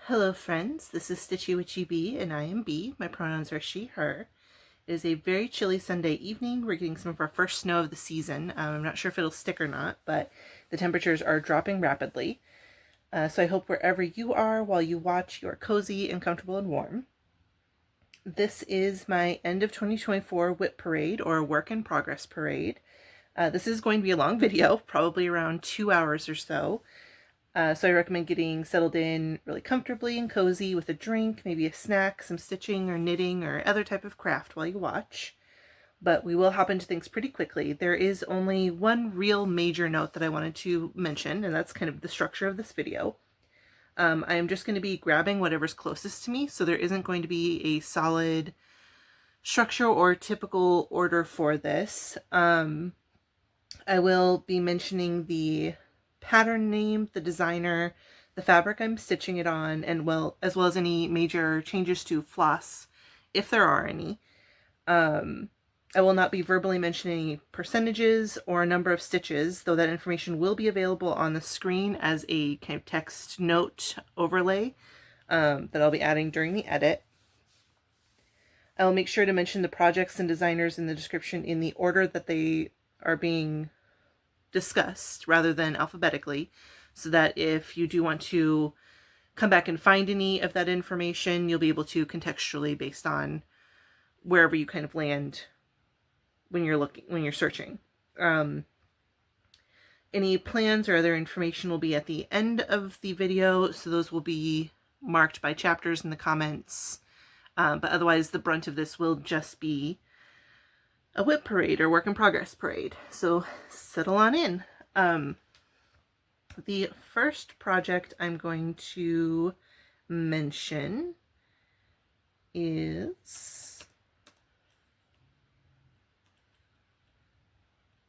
Hello friends, this is Stitchy Witchy Bee and I am Bee. My pronouns are she, her. It is a very chilly Sunday evening. We're getting some of our first snow of the season. I'm not sure if it'll stick or not, but the temperatures are dropping rapidly. So I hope wherever you are while you watch, you are cozy and comfortable and warm. This is my end of 2024 WIP Parade, or Work in Progress Parade. This is going to be a long video, probably around 2 hours or so. So I recommend getting settled in really comfortably and cozy with a drink, maybe a snack, some stitching or knitting or other type of craft while you watch. But we will hop into things pretty quickly. There is only one real major note that I wanted to mention, and that's kind of the structure of this video. I am just going to be grabbing whatever's closest to me, so there isn't going to be a solid structure or typical order for this. I will be mentioning the pattern name, the designer, the fabric I'm stitching it on, and as well as any major changes to floss, if there are any. I will not be verbally mentioning percentages or a number of stitches, though that information will be available on the screen as a kind of text note overlay that I'll be adding during the edit. I will make sure to mention the projects and designers in the description in the order that they are being discussed rather than alphabetically, so that if you do want to come back and find any of that information, you'll be able to contextually based on wherever you kind of land when you're searching. Any plans or other information will be at the end of the video, so those will be marked by chapters in the comments, but otherwise the brunt of this will just be a WIP parade or work in progress parade. So settle on in. The first project I'm going to mention is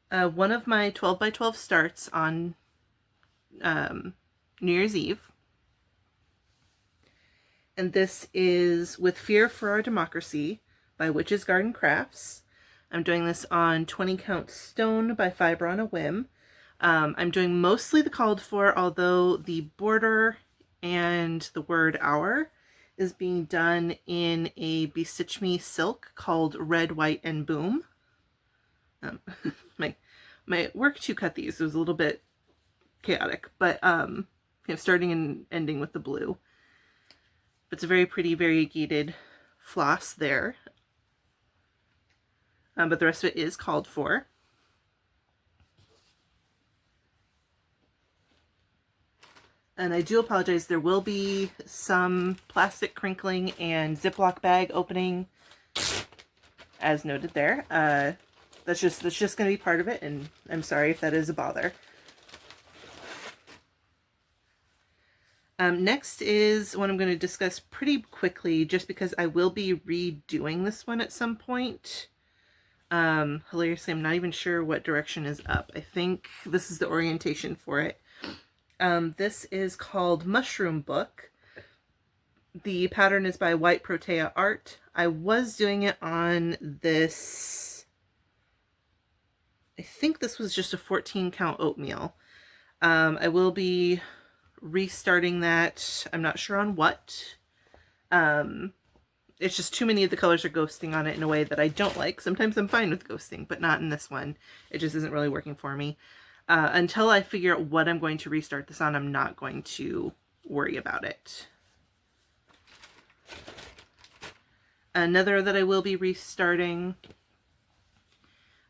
one of my 12 by 12 starts on New Year's Eve. And this is With Fear for Our Democracy by Witch's Garden Crafts. I'm doing this on 20 count stone by Fiber on a Whim. I'm doing mostly the called for, although the border and the word hour is being done in a Bestitch Me silk called Red, White, and Boom. My work to cut these was a little bit chaotic, but kind of starting and ending with the blue. But it's a very pretty variegated floss there. But the rest of it is called for. And I do apologize, there will be some plastic crinkling and Ziploc bag opening, as noted there. That's just going to be part of it, and I'm sorry if that is a bother. Next is one I'm going to discuss pretty quickly, just because I will be redoing this one at some point. Hilariously, I'm not even sure what direction is up. I think this is the orientation for it. This is called Mushroom Book. The pattern is by White Protea Art. I was doing it on this, I think this was just a 14 count oatmeal. I will be restarting that. I'm not sure on what. It's just too many of the colors are ghosting on it in a way that I don't like. Sometimes I'm fine with ghosting, but not in this one. It just isn't really working for me. Until I figure out what I'm going to restart this on, I'm not going to worry about it. Another that I will be restarting,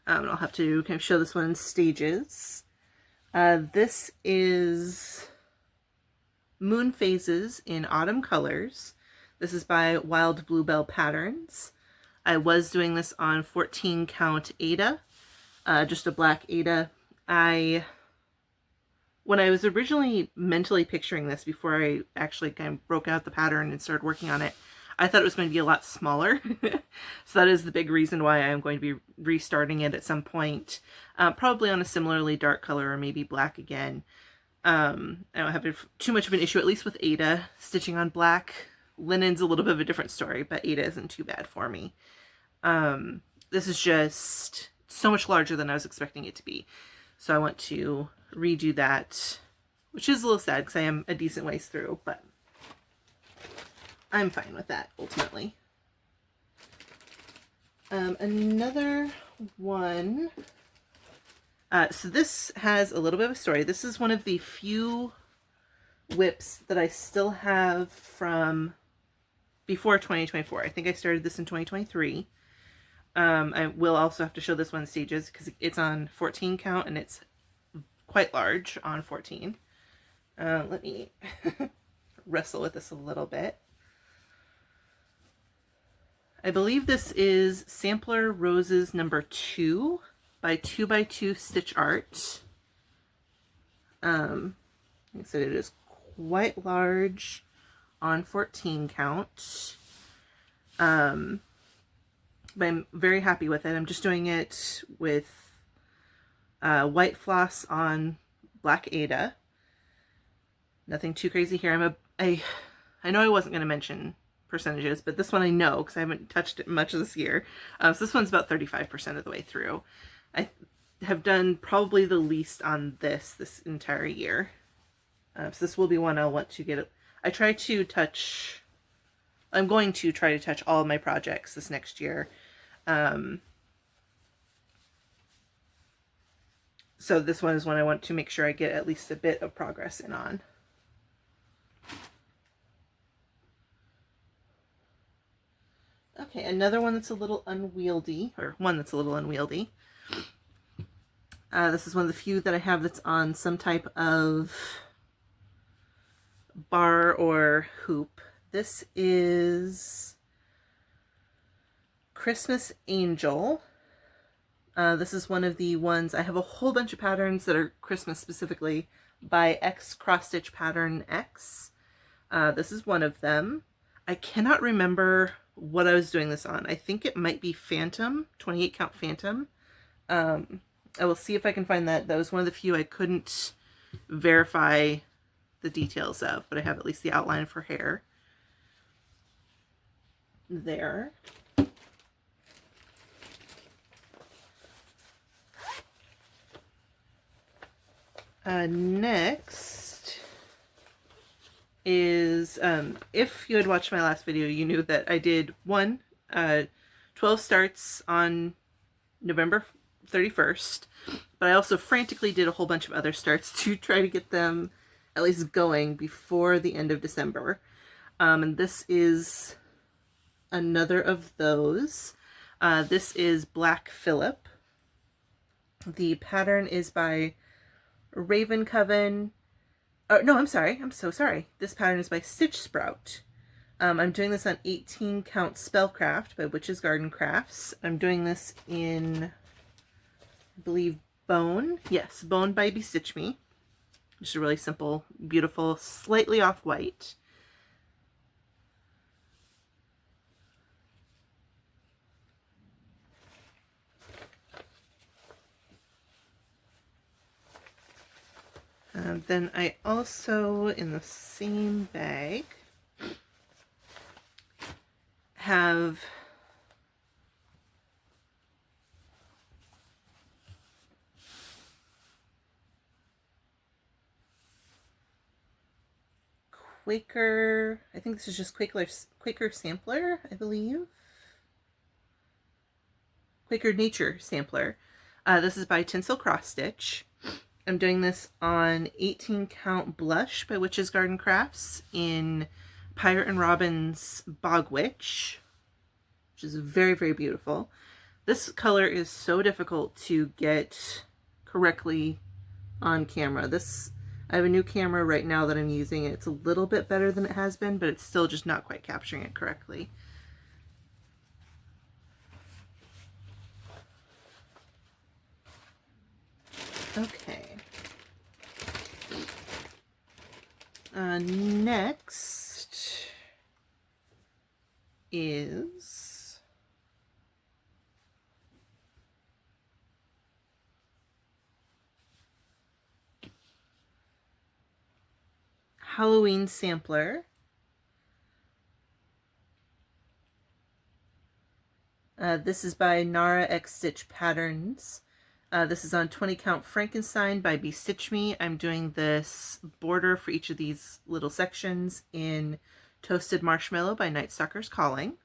and I'll have to kind of show this one in stages. This is Moon Phases in Autumn Colors. This is by Wild Bluebell Patterns. I was doing this on 14 count Aida, just a black Aida. When I was originally mentally picturing this before I actually kind of broke out the pattern and started working on it, I thought it was going to be a lot smaller. So that is the big reason why I'm going to be restarting it at some point, probably on a similarly dark color or maybe black again. I don't have too much of an issue, at least with Aida, stitching on black. Linen's a little bit of a different story, but Aida isn't too bad for me. This is just so much larger than I was expecting it to be. So I want to redo that, which is a little sad because I am a decent ways through, but I'm fine with that ultimately. Another one. So this has a little bit of a story. This is one of the few WIPs that I still have from before 2024. I think I started this in 2023. I will also have to show this one in stages because it's on 14 count and it's quite large on 14. Let me wrestle with this a little bit. I believe this is Sampler Roses number 2 by 2x2 Stitch Art. Like I said, it is quite large on 14 count. But I'm very happy with it. I'm just doing it with white floss on black Ada. Nothing too crazy here. I know I wasn't going to mention percentages, but this one I know because I haven't touched it much this year. So this one's about 35% of the way through. I have done probably the least on this entire year. So this will be one I'll want to get. I'm going to try to touch all of my projects this next year. So this one is one I want to make sure I get at least a bit of progress in on. Okay, another one that's a little unwieldy, or one that's a little unwieldy. This is one of the few that I have that's on some type of bar or hoop. This is Christmas Angel. This is one of the ones, I have a whole bunch of patterns that are Christmas specifically by XCross This is one of them. I cannot remember what I was doing this on. I think it might be Phantom, 28 count Phantom. I will see if I can find that. That was one of the few I couldn't verify the details of, but I have at least the outline for hair there. Next is, if you had watched my last video, you knew that I did 12 starts on November 31st, but I also frantically did a whole bunch of other starts to try to get them at least going before the end of December. And this is another of those. This is Black Phillip. The pattern is by Raven Coven. Oh, no, I'm sorry. I'm so sorry. This pattern is by Stitch Sprout. I'm doing this on 18 count Spellcraft by Witch's Garden Crafts. I'm doing this in, I believe, Bone. Yes, Bone by Bestitch Me. Just a really simple, beautiful, slightly off-white. Then I also, in the same bag, have Quaker, I think this is just Quaker Sampler, I believe. Quaker Nature Sampler. This is by Tinsel Cross Stitch. I'm doing this on 18 count Blush by Witch's Garden Crafts in Pirate and Robin's Bog Witch, which is very, very beautiful. This color is so difficult to get correctly on camera. I have a new camera right now that I'm using. It's a little bit better than it has been, but it's still just not quite capturing it correctly. Okay. Next is Halloween Sampler. This is by NARAXStitchPatterns. This is on 20 count Frankenstein by Bestitch Me. I'm doing this border for each of these little sections in Toasted Marshmallow by Night Stalker's Calling.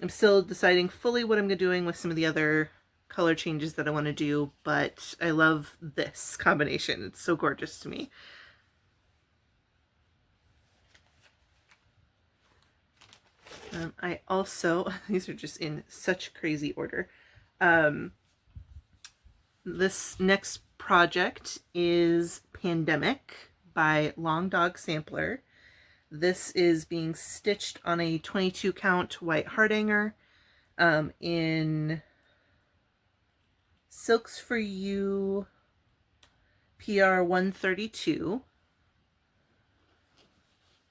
I'm still deciding fully what I'm doing with some of the other color changes that I want to do, but I love this combination. It's so gorgeous to me. I also, these are just in such crazy order. This next project is Pandemic by Long Dog Sampler. This is being stitched on a 22 count white hardanger in Silks for You PR 132.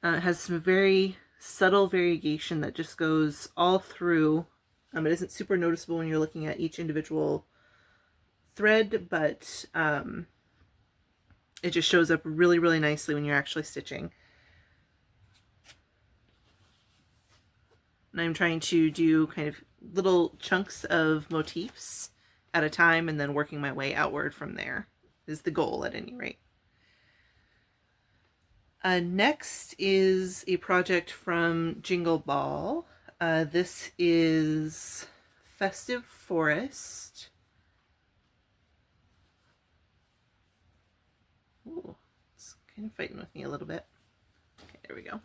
It has some very subtle variegation that just goes all through. It isn't super noticeable when you're looking at each individual thread, but it just shows up really, really nicely when you're actually stitching. And I'm trying to do kind of little chunks of motifs at a time and then working my way outward from there is the goal at any rate. Next is a project from Jingle Ball. This is Festive Forest. Ooh, it's kind of fighting with me a little bit. Okay, there we go.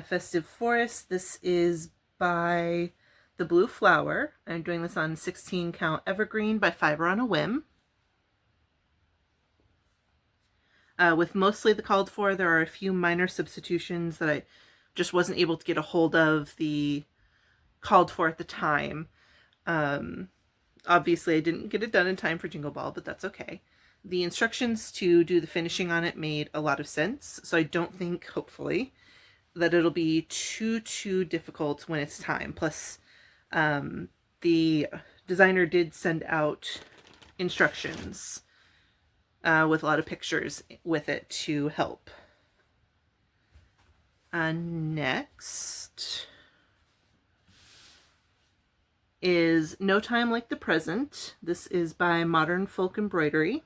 Festive Forest. This is by The Blue Flower. I'm doing this on 16 count evergreen by Fiber on a Whim. With mostly the called for, there are a few minor substitutions that I just wasn't able to get a hold of the called for at the time. Obviously I didn't get it done in time for Jingle Ball, but that's okay. The instructions to do the finishing on it made a lot of sense, so I don't think, hopefully, that it'll be too difficult when it's time. Plus, the designer did send out instructions with a lot of pictures with it to help. Next is No Time Like the Present. This is by Modern Folk Embroidery.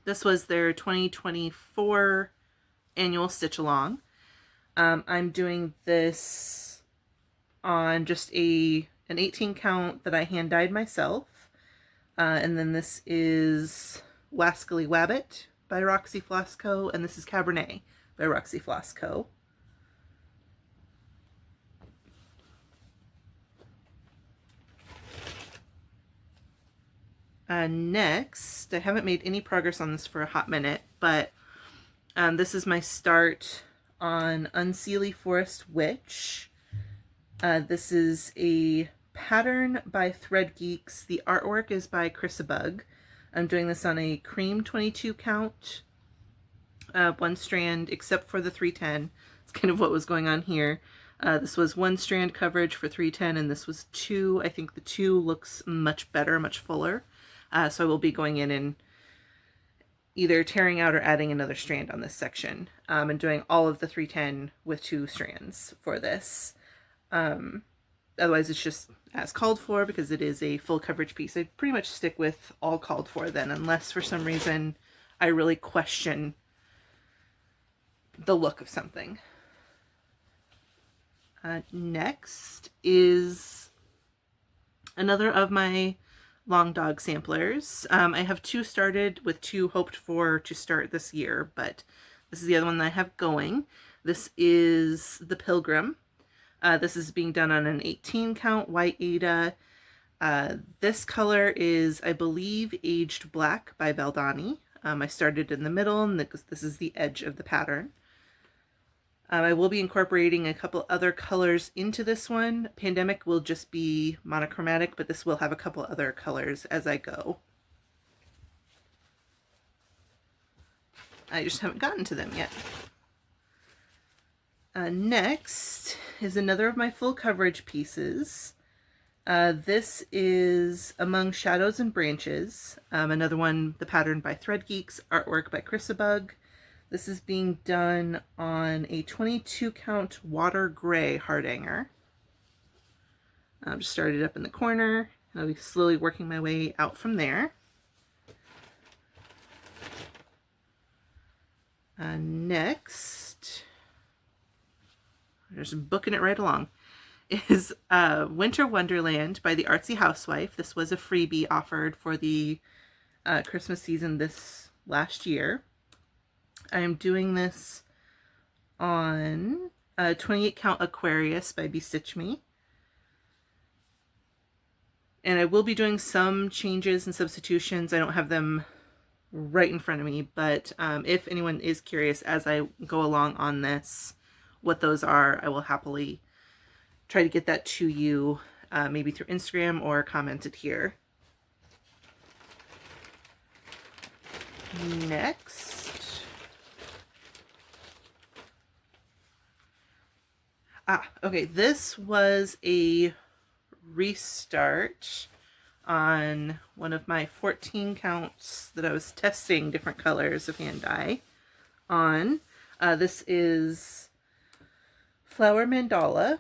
This was their 2024 annual stitch along. I'm doing this on just an 18 count that I hand dyed myself. And then this is Wascally Wabbit by Roxy Floss Co. And this is Cabernet by Roxy Floss Co. Next, I haven't made any progress on this for a hot minute, but this is my start on Unseelie Forest Witch. This is a pattern by ThreadGeeks. The artwork is by ChrissaBug. I'm doing this on a cream 22 count, one strand, except for the 310. It's kind of what was going on here. This was one strand coverage for 310, and this was two. I think the two looks much better, much fuller. So I will be going in and either tearing out or adding another strand on this section, and doing all of the 310 with two strands for this. Otherwise it's just as called for because it is a full coverage piece. I pretty much stick with all called for then, unless for some reason I really question the look of something. Next is another of my Long Dog samplers. I have two started with two hoped for to start this year, but this is the other one that I have going. This is the Pilgrim. This is being done on an 18 count white Ada. This color is, I believe, Aged Black by Valdani. I started in the middle, and this is the edge of the pattern. I will be incorporating a couple other colors into this one. Pandemic will just be monochromatic, but this will have a couple other colors as I go. I just haven't gotten to them yet. Next is another of my full coverage pieces. This is Among Shadows and Branches. Another one, the pattern by ThreadGeeks, artwork by ChrissaBug. This is being done on a 22 count water gray hardanger. I've just started up in the corner, and I'll be slowly working my way out from there. Next, just booking it right along, is Winter Wonderland by the Artsy Housewife. This was a freebie offered for the Christmas season this last year. I am doing this on 28 Count Aquarius by Bestitch Me. And I will be doing some changes and substitutions. I don't have them right in front of me, but if anyone is curious as I go along on this, what those are, I will happily try to get that to you, maybe through Instagram or commented here. Next. Okay, this was a restart on one of my 14 counts that I was testing different colors of hand dye on. This is Flower Mandala.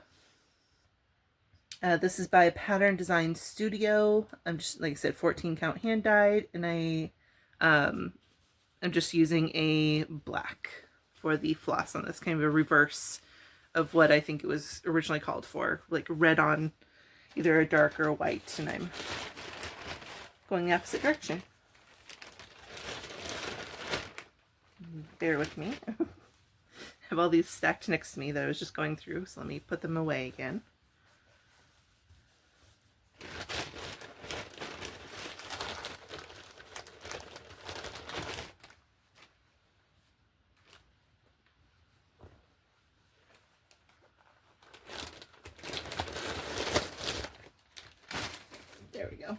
This is by Pattern Design Studio. I'm just, like I said, 14 count hand dyed, and I'm just using a black for the floss on this, kind of a reverse of what I think it was originally called for, like red on either a dark or a white, and I'm going the opposite direction. Bear with me. I have all these stacked next to me that I was just going through, so let me put them away again. There we go.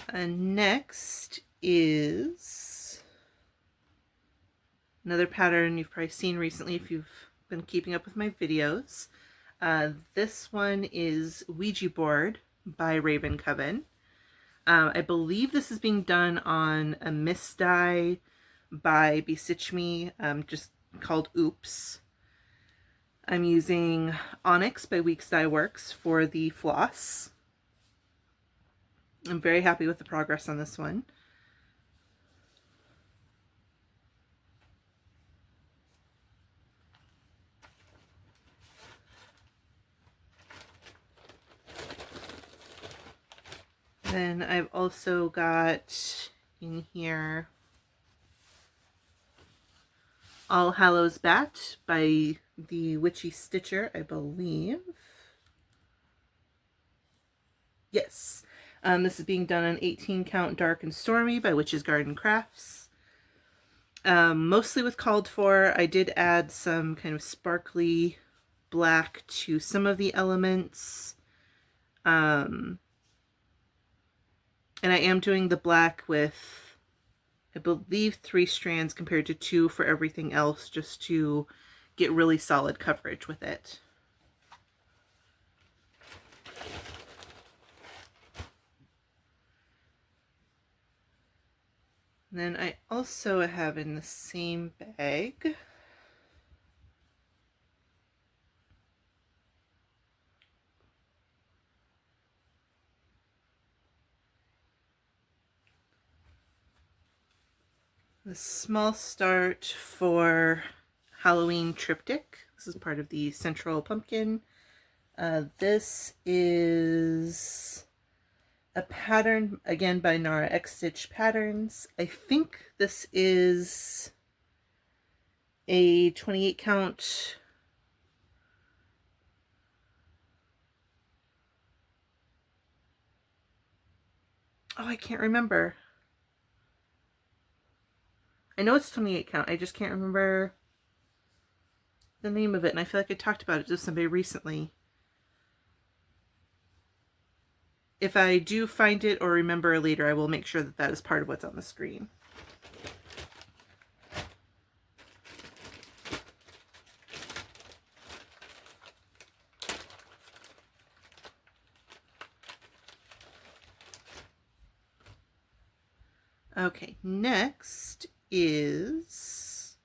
And next is another pattern you've probably seen recently if you've been keeping up with my videos. This one is Ouija board by Raven Coven. I believe this is being done on a mist dye by Bestitch Me, just called Oops. I'm using Onyx by Weeks Dye Works for the floss. I'm very happy with the progress on this one. Then I've also got in here All Hallows Bat by the Witchy Stitcher, I believe. Yes. This is being done on 18 count Dark and Stormy by Witch's Garden Crafts. Mostly with called for. I did add some kind of sparkly black to some of the elements. And I am doing the black with, I believe, 3 strands compared to 2 for everything else, just to get really solid coverage with it. And then I also have in the same bag the small start for Halloween Triptych. This is part of the Central Pumpkin. This is a pattern, again, by NARAXStitchPatterns. I think this is a 28 count. Oh, I can't remember. I know it's 28 count. I just can't remember the name of it, and I feel like I talked about it to somebody recently. If I do find it or remember later, I will make sure that that is part of what's on the screen. Okay, next is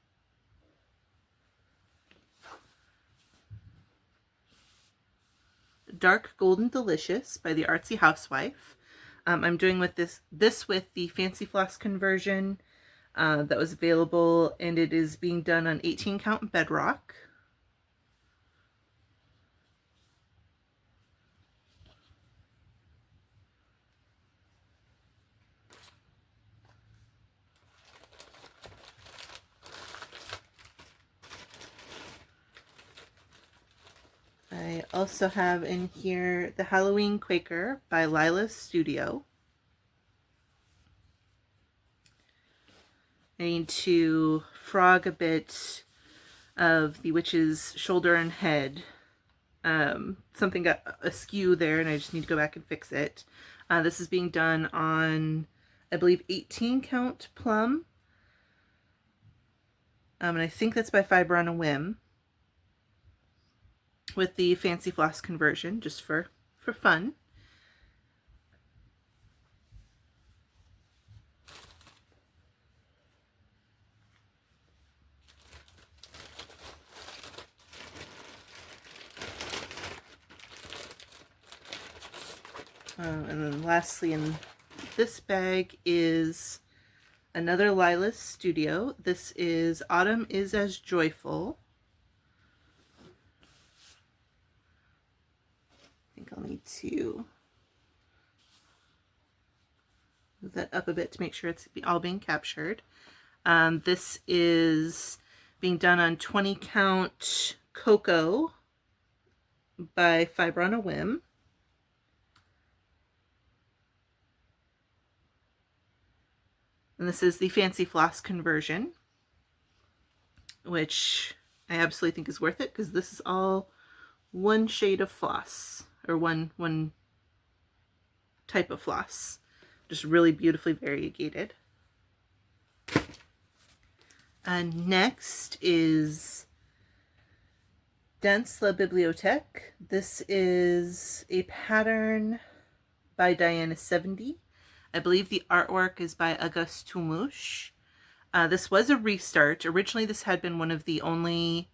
Dark Golden Delicious by the Artsy Housewife. I'm doing with this with the Fancy Floss conversion that was available, and it is being done on 18 count bedrock. I also have in here the Halloween Quaker by Lila's Studio. I need to frog a bit of the witch's shoulder and head. Something got askew there and I just need to go back and fix it. This is being done on, I believe, 18 count plum. And I think that's by Fiber on a Whim, with the Fancy Floss conversion, just for fun. And then lastly in this bag is another Lila's Studio. This is Autumn is as Joyful. I think I'll need to move that up a bit to make sure it's all being captured. This is being done on 20 count Cocoa by Fiber on a Whim. And this is the Fancy Floss conversion, which I absolutely think is worth it because this is all one shade of floss, or one type of floss. Just really beautifully variegated. And next is Dans la Bibliothèque. This is a pattern by Diana 70. I believe the artwork is by Auguste Tumouche. This was a restart. Originally, this had been one of the only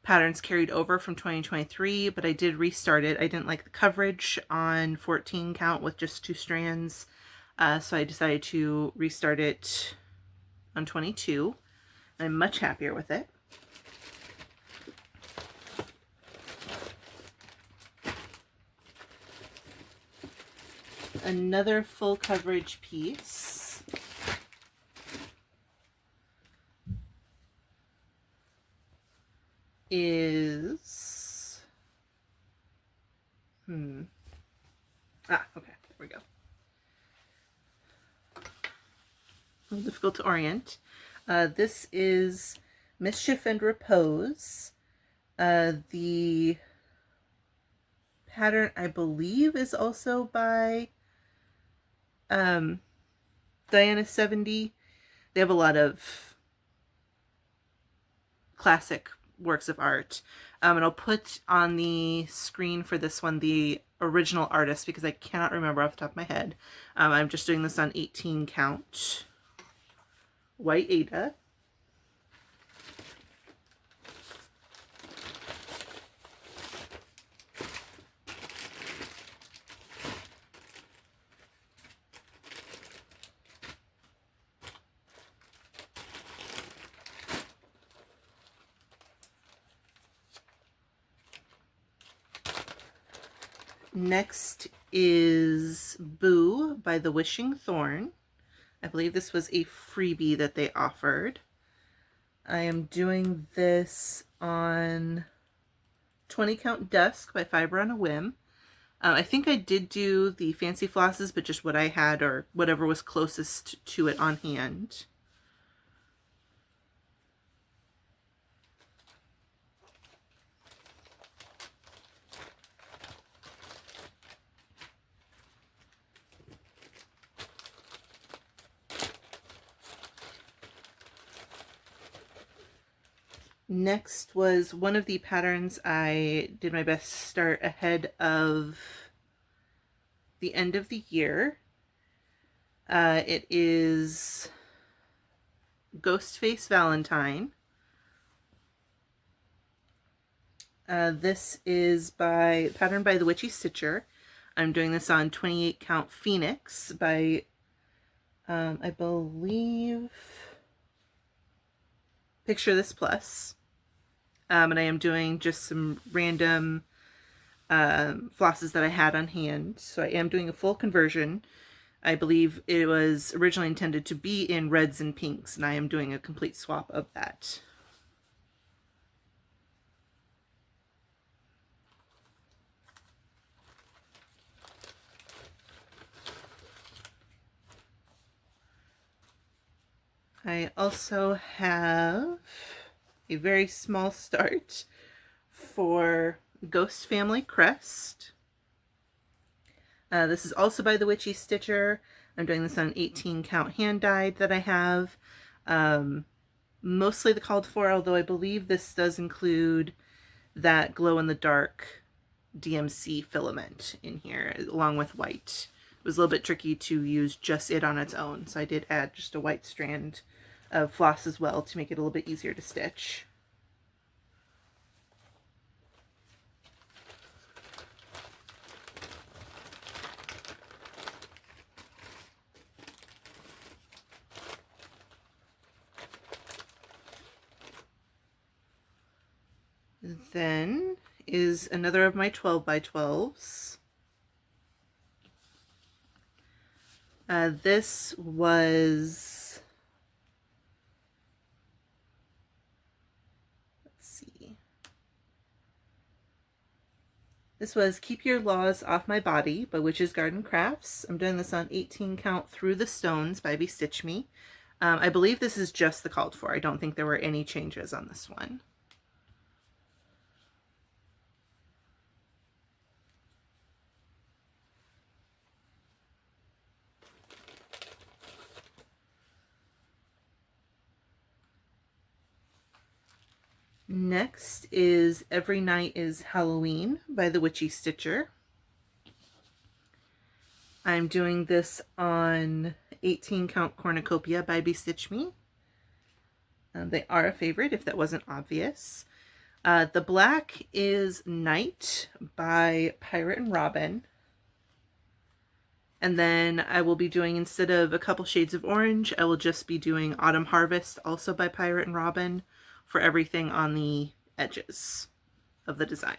patterns carried over from 2023, but I did restart it. I didn't like the coverage on 14 count with just 2 strands, so I decided to restart it on 22. I'm much happier with it. Another full coverage piece is okay, there we go. A little difficult to orient. This is Mischief and Repose. The pattern, I believe, is also by Diana 70. They have a lot of classic works of art. And I'll put on the screen for this one the original artist because I cannot remember off the top of my head. I'm just doing this on 18 count White Ada. Next is Boo by the Wishing Thorn. I believe this was a freebie that they offered. I am doing this on 20 count Dusk by Fiber on a Whim. I think I did do the Fancy Flosses, but just what I had or whatever was closest to it on hand. Next was one of the patterns I did my best to start ahead of the end of the year. It is Ghostface Valentine. This is patterned by the Witchy Stitcher. I'm doing this on 28 count Phoenix by, I believe, Picture This Plus. And I am doing just some random flosses that I had on hand. So I am doing a full conversion. I believe it was originally intended to be in reds and pinks, and I am doing a complete swap of that. I also have a very small start for Ghost Family Crest. This is also by the Witchy Stitcher. I'm doing this on an 18 count hand dyed that I have. Mostly the called for, although I believe this does include that glow in the dark DMC filament in here along with white. It was a little bit tricky to use just it on its own, so I did add just a white strand of floss as well to make it a little bit easier to stitch. Then is another of my 12 by 12s. This was, let's see, this was Keep Your Laws Off My Body by Witch's Garden Crafts. I'm doing this on 18 count Through the Stones by Bestitch Me. I believe this is just the called for. I don't think there were any changes on this one. Next is Every Night is Halloween by the Witchy Stitcher. I'm doing this on 18 count Cornucopia by Bestitch Me. They are a favorite if that wasn't obvious. The black is Night by Pirate and Robin. And then I will be doing, instead of a couple shades of orange, I will just be doing Autumn Harvest, also by Pirate and Robin, for everything on the edges of the design.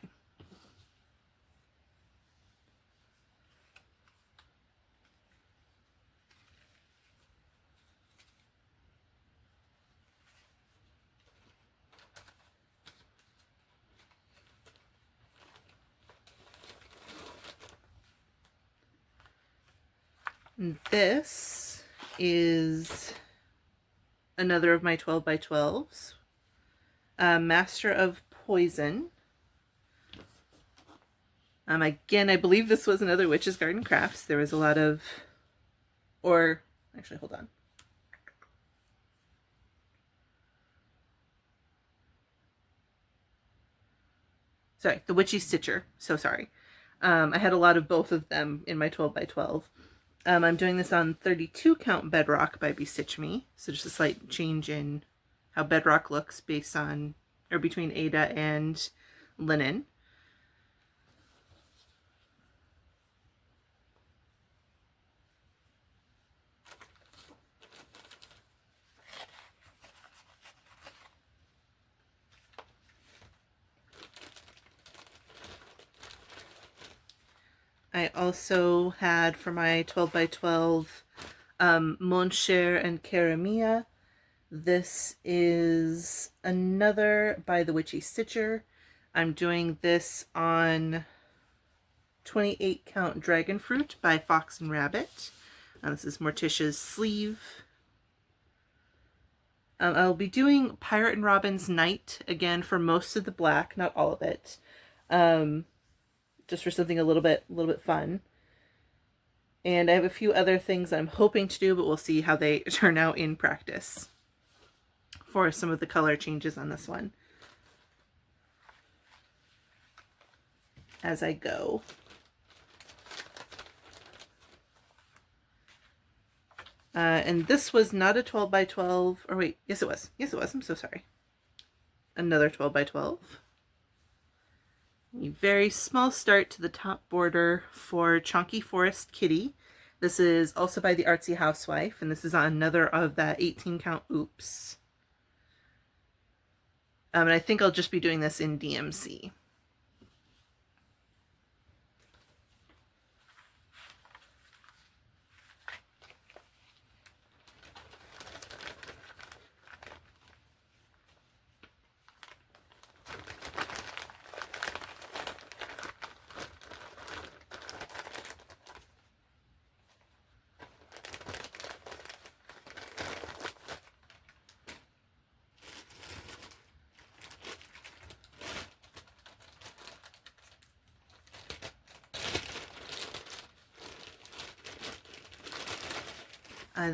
This is another of my 12 by 12s. Master of Poison. Again, I believe this was another Witch's Garden Crafts. There was a lot of, or actually, hold on. Sorry, the Witchy Stitcher. So sorry. I had a lot of both of them in my 12 by 12. I'm doing this on 32 count Bedrock by Bestitch Me. So just a slight change in how Bedrock looks based on, or between Ada and Linen. I also had for my 12 by 12 Mon Cher and Cara Mia. This is another by the Witchy Stitcher. I'm doing this on 28 count Dragon Fruit by Fox and Rabbit. This is Morticia's sleeve. I'll be doing Pirate and Robin's Night again for most of the black, not all of it. Just for something a little bit fun. And I have a few other things I'm hoping to do, but we'll see how they turn out in practice for some of the color changes on this one as I go. And this was not a 12 by 12, or wait, yes it was. Yes it was, I'm so sorry. Another 12 by 12. A very small start to the top border for Chonky Forest Kitty. This is also by the Artsy Housewife, and this is on another of that 18 count oops. And I think I'll just be doing this in DMC.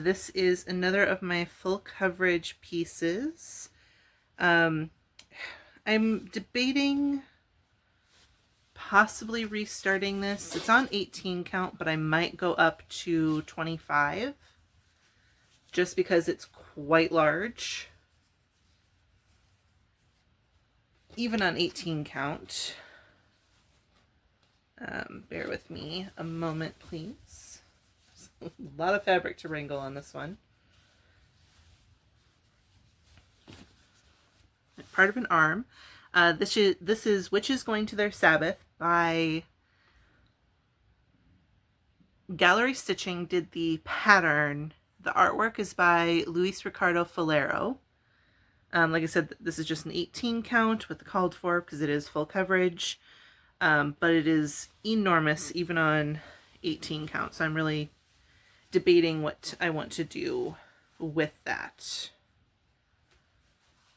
This is another of my full coverage pieces. I'm debating possibly restarting this. It's on 18 count, but I might go up to 25 just because it's quite large. Even on 18 count. Bear with me a moment, please. A lot of fabric to wrangle on this one. Part of an arm. This is Witches Going to Their Sabbath by Gallery Stitching did the pattern. The artwork is by Luis Ricardo Falero. Like I said, this is just an 18 count with the called for because it is full coverage. But it is enormous even on 18 count. So I'm really debating what I want to do with that.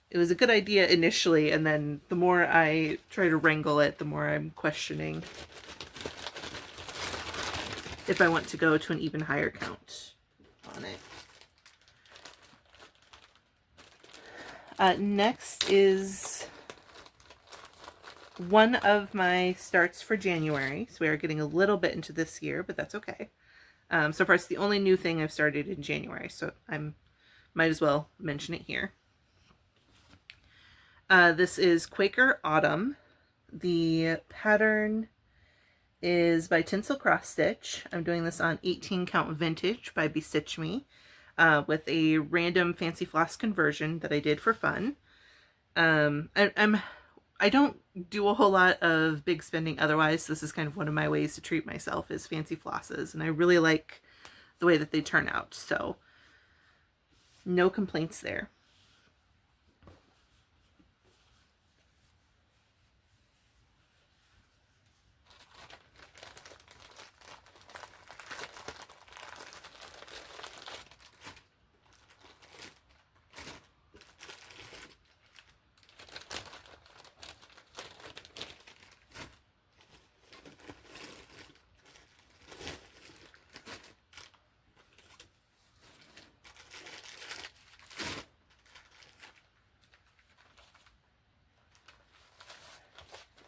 It was a good idea initially, and then the more I try to wrangle it, the more I'm questioning if I want to go to an even higher count on it. Next is one of my starts for January. So we are getting a little bit into this year, but that's okay. So far, it's the only new thing I've started in January, so I might as well mention it here. This is Quaker Autumn. The pattern is by Tinsel Cross Stitch. I'm doing this on 18 count vintage by Bestitch Me with a random fancy floss conversion that I did for fun. I don't do a whole lot of big spending otherwise. This is kind of one of my ways to treat myself is fancy flosses, and I really like the way that they turn out, so no complaints there.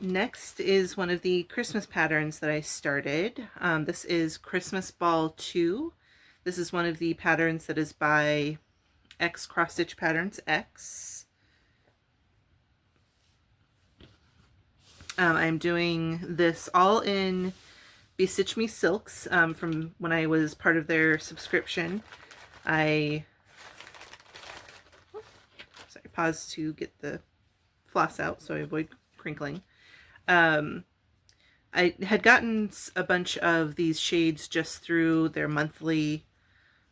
Next is one of the Christmas patterns that I started. This is Christmas Ball 2. This is one of the patterns that is by XCross X. I'm doing this all in Bestitch Me Silks from when I was part of their subscription. Sorry, pause to get the floss out so I avoid crinkling. I had gotten a bunch of these shades just through their monthly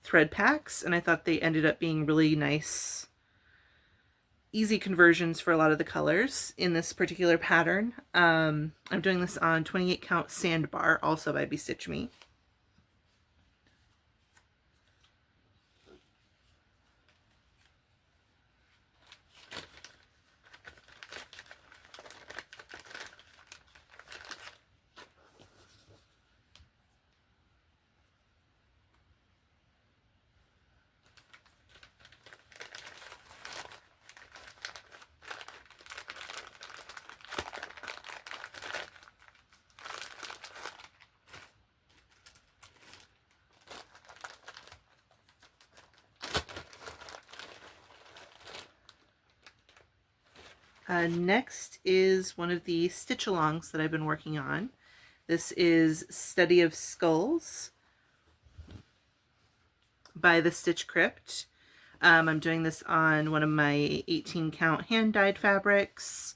thread packs, and I thought they ended up being really nice, easy conversions for a lot of the colors in this particular pattern. I'm doing this on 28 count Sandbar, also by Bestitch Me. Next is one of the stitch-alongs that I've been working on. This is Study of Skulls by the Stitch Crypt. I'm doing this on one of my 18 count hand dyed fabrics.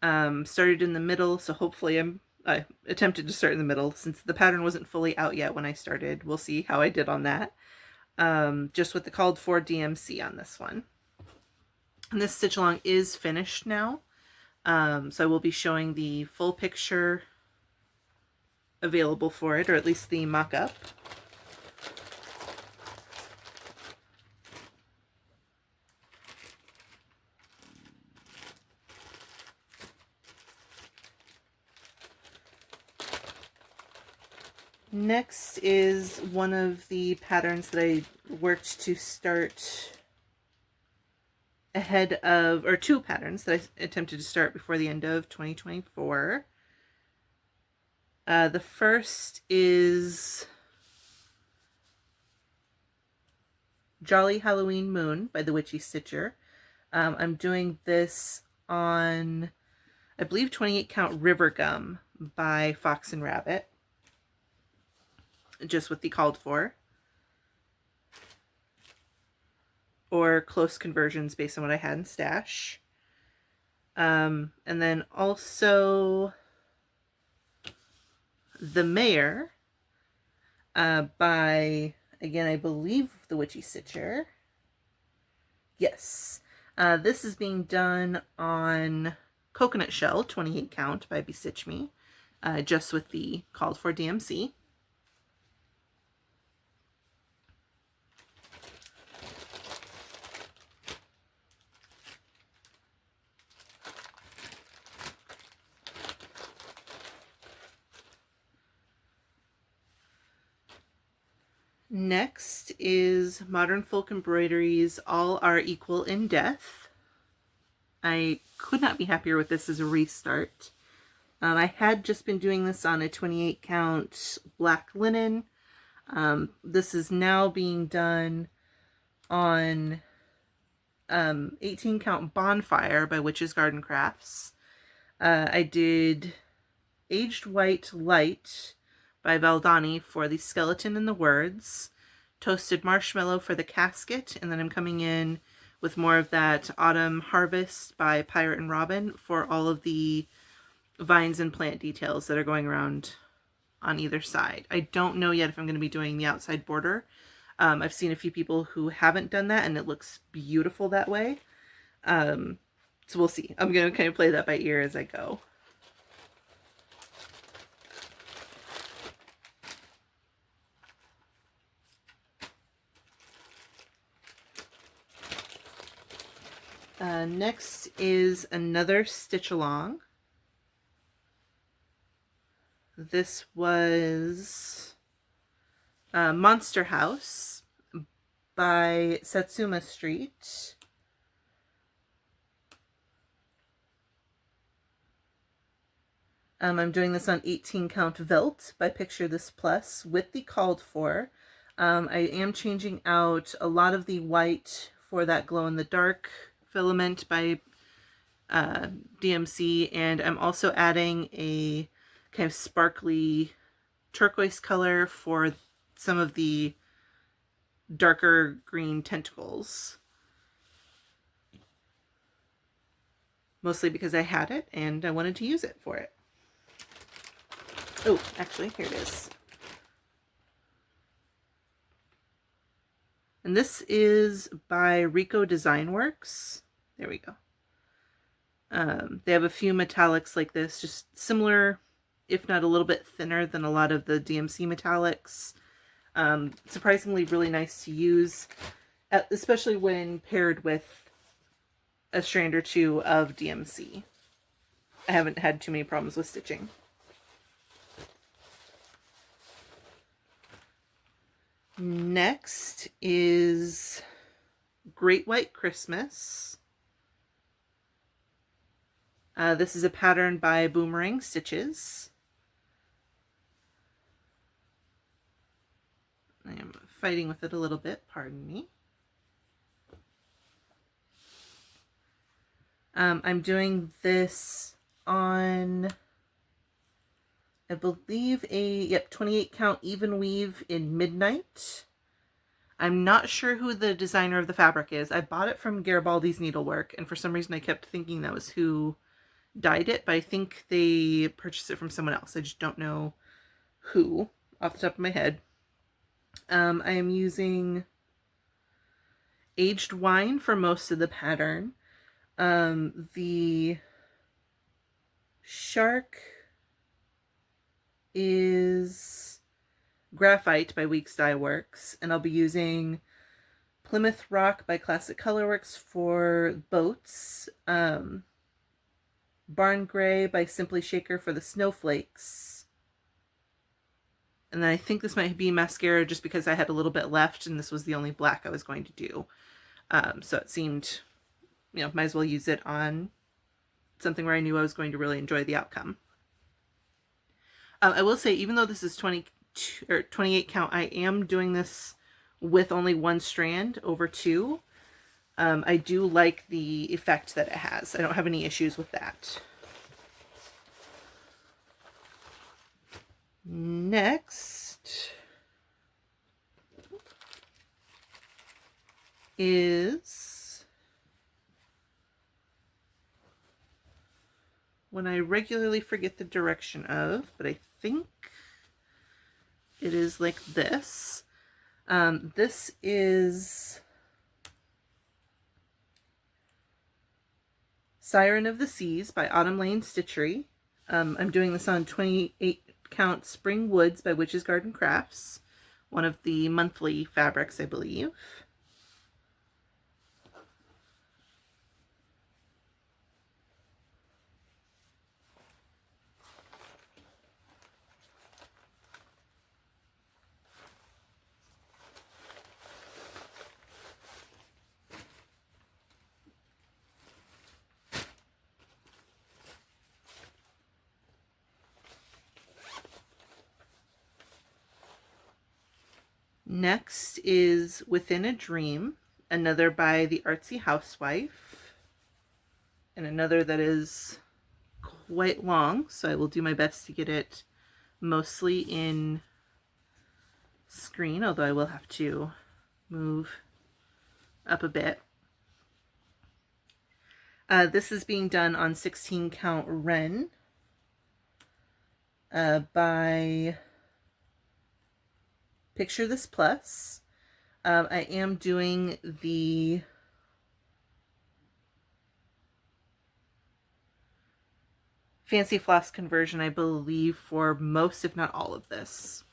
Started in the middle, so hopefully I attempted to start in the middle since the pattern wasn't fully out yet when I started. We'll see how I did on that. Just with the called for DMC on this one. And this stitch along is finished now. So I will be showing the full picture available for it, or at least the mock-up. Next is one of the patterns that I worked to start ahead of, or two patterns that I attempted to start before the end of 2024. The first is Jolly Halloween Moon by the Witchy Stitcher. I'm doing this on, I believe, 28 count River Gum by Fox and Rabbit, just with the called for, or close conversions based on what I had in stash. And then also The Mayor by, again, I believe the Witchy Stitcher. Yes. This is being done on Coconut Shell, 28 count by Bestitch Me, just with the called for DMC. Next is Modern Folk Embroidery's All Are Equal in Death. I could not be happier with this as a restart. I had just been doing this on a 28 count black linen. This is now being done on 18 count Bonfire by Witch's Garden Crafts. I did Aged White Light by Valdani for the skeleton and the words, Toasted Marshmallow for the casket, and then I'm coming in with more of that Autumn Harvest by Pirate and Robin for all of the vines and plant details that are going around on either side. I don't know yet if I'm going to be doing the outside border. I've seen a few people who haven't done that, and it looks beautiful that way. So we'll see. I'm going to kind of play that by ear as I go. Next is another stitch along. This was Monster House by Satsuma Street. I'm doing this on 18 count Velt by Picture This Plus with the called for. I am changing out a lot of the white for that glow in the dark filament by DMC, and I'm also adding a kind of sparkly turquoise color for some of the darker green tentacles. Mostly because I had it and I wanted to use it for it. Oh, actually, here it is. And this is by Rico Design Works. There we go. They have a few metallics like this, just similar, if not a little bit thinner than a lot of the DMC metallics. Surprisingly really nice to use, especially when paired with a strand or two of DMC. I haven't had too many problems with stitching. Next is Great White Christmas. This is a pattern by Boomerang Stitches. I am fighting with it a little bit, pardon me. I'm doing this on, I believe, a 28 count even weave in Midnight. I'm not sure who the designer of the fabric is. I bought it from Garibaldi's Needlework, and for some reason I kept thinking that was who dyed it, but I think they purchased it from someone else. I just don't know who off the top of my head. I am using aged wine for most of the pattern. The shark is Graphite by Weeks Dye Works, and I'll be using Plymouth Rock by Classic Colorworks for boats, Barn Gray by Simply Shaker for the snowflakes, and then I think this might be mascara just because I had a little bit left and this was the only black I was going to do. So it seemed, might as well use it on something where I knew I was going to really enjoy the outcome. I will say, even though this is 28 count, I am doing this with only one strand over two. I do like the effect that it has. I don't have any issues with that. Next is one I regularly forget the direction of, but I think it is like this. This is Siren of the Seas by Autumn Lane Stitchery. I'm doing this on 28 count Spring Woods by Witch's Garden Crafts, one of the monthly fabrics, I believe. Next is Within a Dream, another by the Artsy Housewife, and another that is quite long, so I will do my best to get it mostly in screen, although I will have to move up a bit. This is being done on 16 count Wren by Picture This Plus. I am doing the fancy floss conversion, I believe, for most, if not all of this.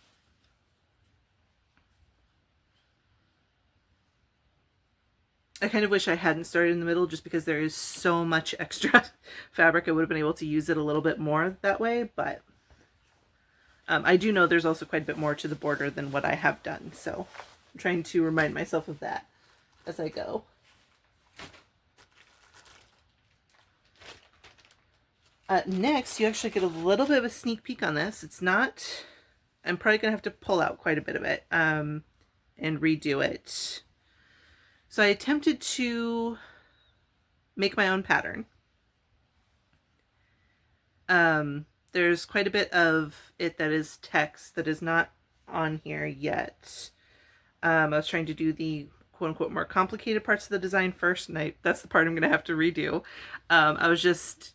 I kind of wish I hadn't started in the middle just because there is so much extra fabric. I would have been able to use it a little bit more that way, but I do know there's also quite a bit more to the border than what I have done, so I'm trying to remind myself of that as I go. Next, you actually get a little bit of a sneak peek on this. It's not, I'm probably going to have to pull out quite a bit of it and redo it. So I attempted to make my own pattern. There's quite a bit of it that is text that is not on here yet. I was trying to do the quote-unquote more complicated parts of the design first, and that's the part I'm going to have to redo. I was just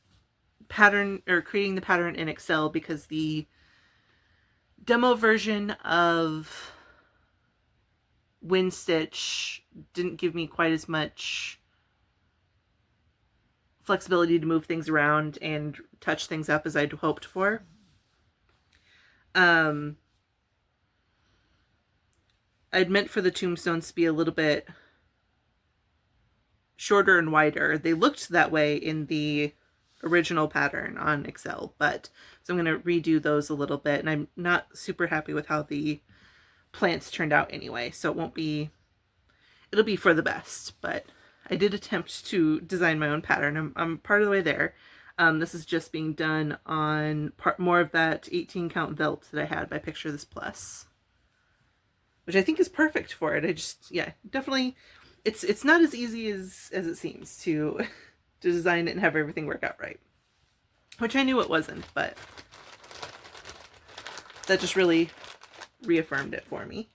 creating the pattern in Excel because the demo version of WinStitch didn't give me quite as much flexibility to move things around and touch things up as I'd hoped for. I'd meant for the tombstones to be a little bit shorter and wider. They looked that way in the original pattern on Excel, but so I'm going to redo those a little bit, and I'm not super happy with how the plants turned out anyway, so it'll be for the best, but I did attempt to design my own pattern. I'm part of the way there. This is just being done on more of that 18 count velt that I had by Picture This Plus, which I think is perfect for it. I just, yeah, definitely, it's not as easy as it seems to to design it and have everything work out right. Which I knew it wasn't, but that just really reaffirmed it for me.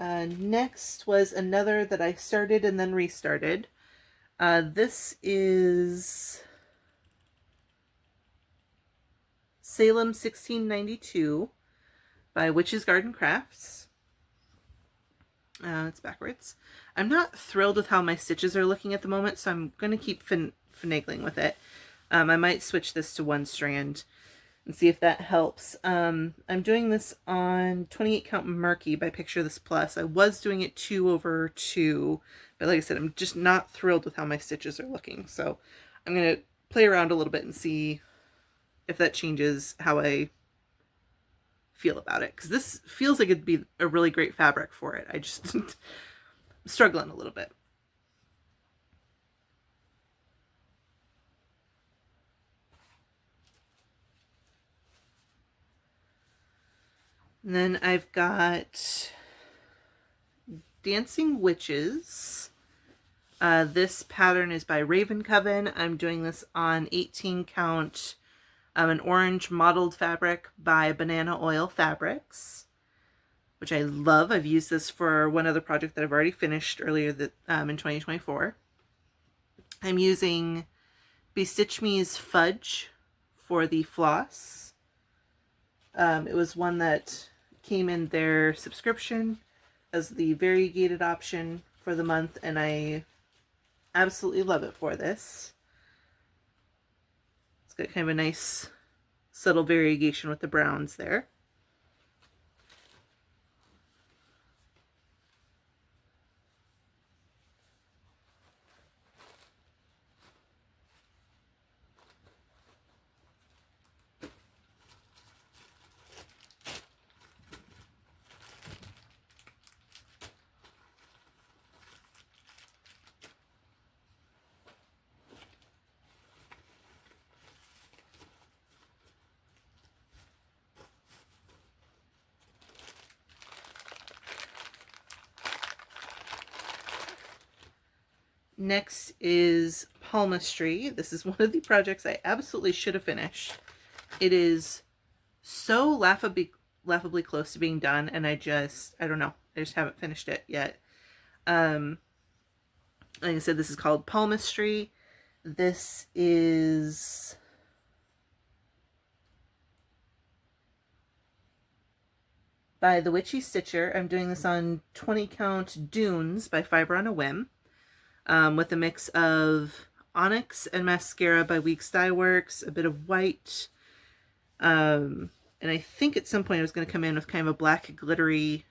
Next was another that I started and then restarted. This is Salem 1692 by Witch's Garden Crafts. It's backwards. I'm not thrilled with how my stitches are looking at the moment, so I'm going to keep finagling with it. I might switch this to one strand and see if that helps. I'm doing this on 28 count Murky by Picture This Plus. I was doing it 2/2, but like I said, I'm just not thrilled with how my stitches are looking. So I'm going to play around a little bit and see if that changes how I feel about it. Because this feels like it'd be a really great fabric for it. I just I'm struggling a little bit. And then I've got Dancing Witches. This pattern is by Raven Coven. I'm doing this on 18 count, an orange mottled fabric by Banana Oil Fabrics, which I love. I've used this for one other project that I've already finished earlier in 2024. I'm using Bestitch Me's Fudge for the floss. It was one that came in their subscription as the variegated option for the month, and I absolutely love it for this. It's got kind of a nice subtle variegation with the browns there. Next is Palmistry. This is one of the projects I absolutely should have finished. It is so laughably close to being done, and I don't know. I just haven't finished it yet. Like I said, this is called Palmistry. This is by the Witchy Stitcher. I'm doing this on 20 count Dunes by Fiber on a Whim. With a mix of Onyx and Mascara by Weeks Dye Works, a bit of white, and I think at some point I was going to come in with kind of a black glittery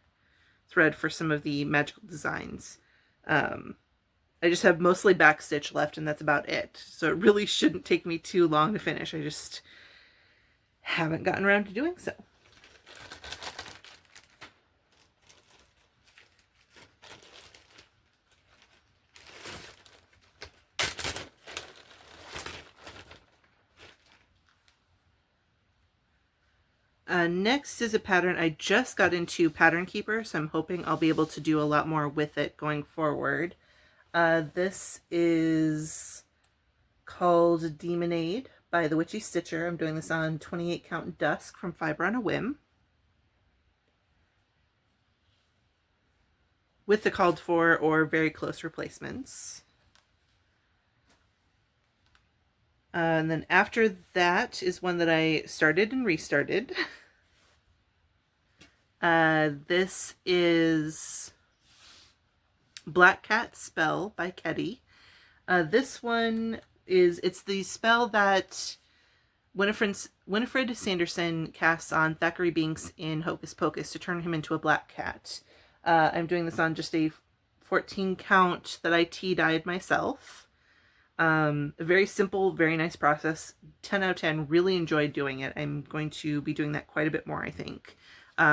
thread for some of the magical designs. I just have mostly backstitch left, and that's about it. So it really shouldn't take me too long to finish. I just haven't gotten around to doing so. Next is a pattern I just got into Pattern Keeper, so I'm hoping I'll be able to do a lot more with it going forward. This is called Demonade by the Witchy Stitcher. I'm doing this on 28 count Dusk from Fiber on a Whim, with the called for or very close replacements. And then after that is one that I started and restarted. This is Black Cat Spell by Ketty. This one it's the spell that Winifred Sanderson casts on Thackeray Binks in Hocus Pocus to turn him into a black cat. I'm doing this on just a 14 count that I tea-dyed myself. A very simple, very nice process. 10 out of 10. Really enjoyed doing it. I'm going to be doing that quite a bit more, I think,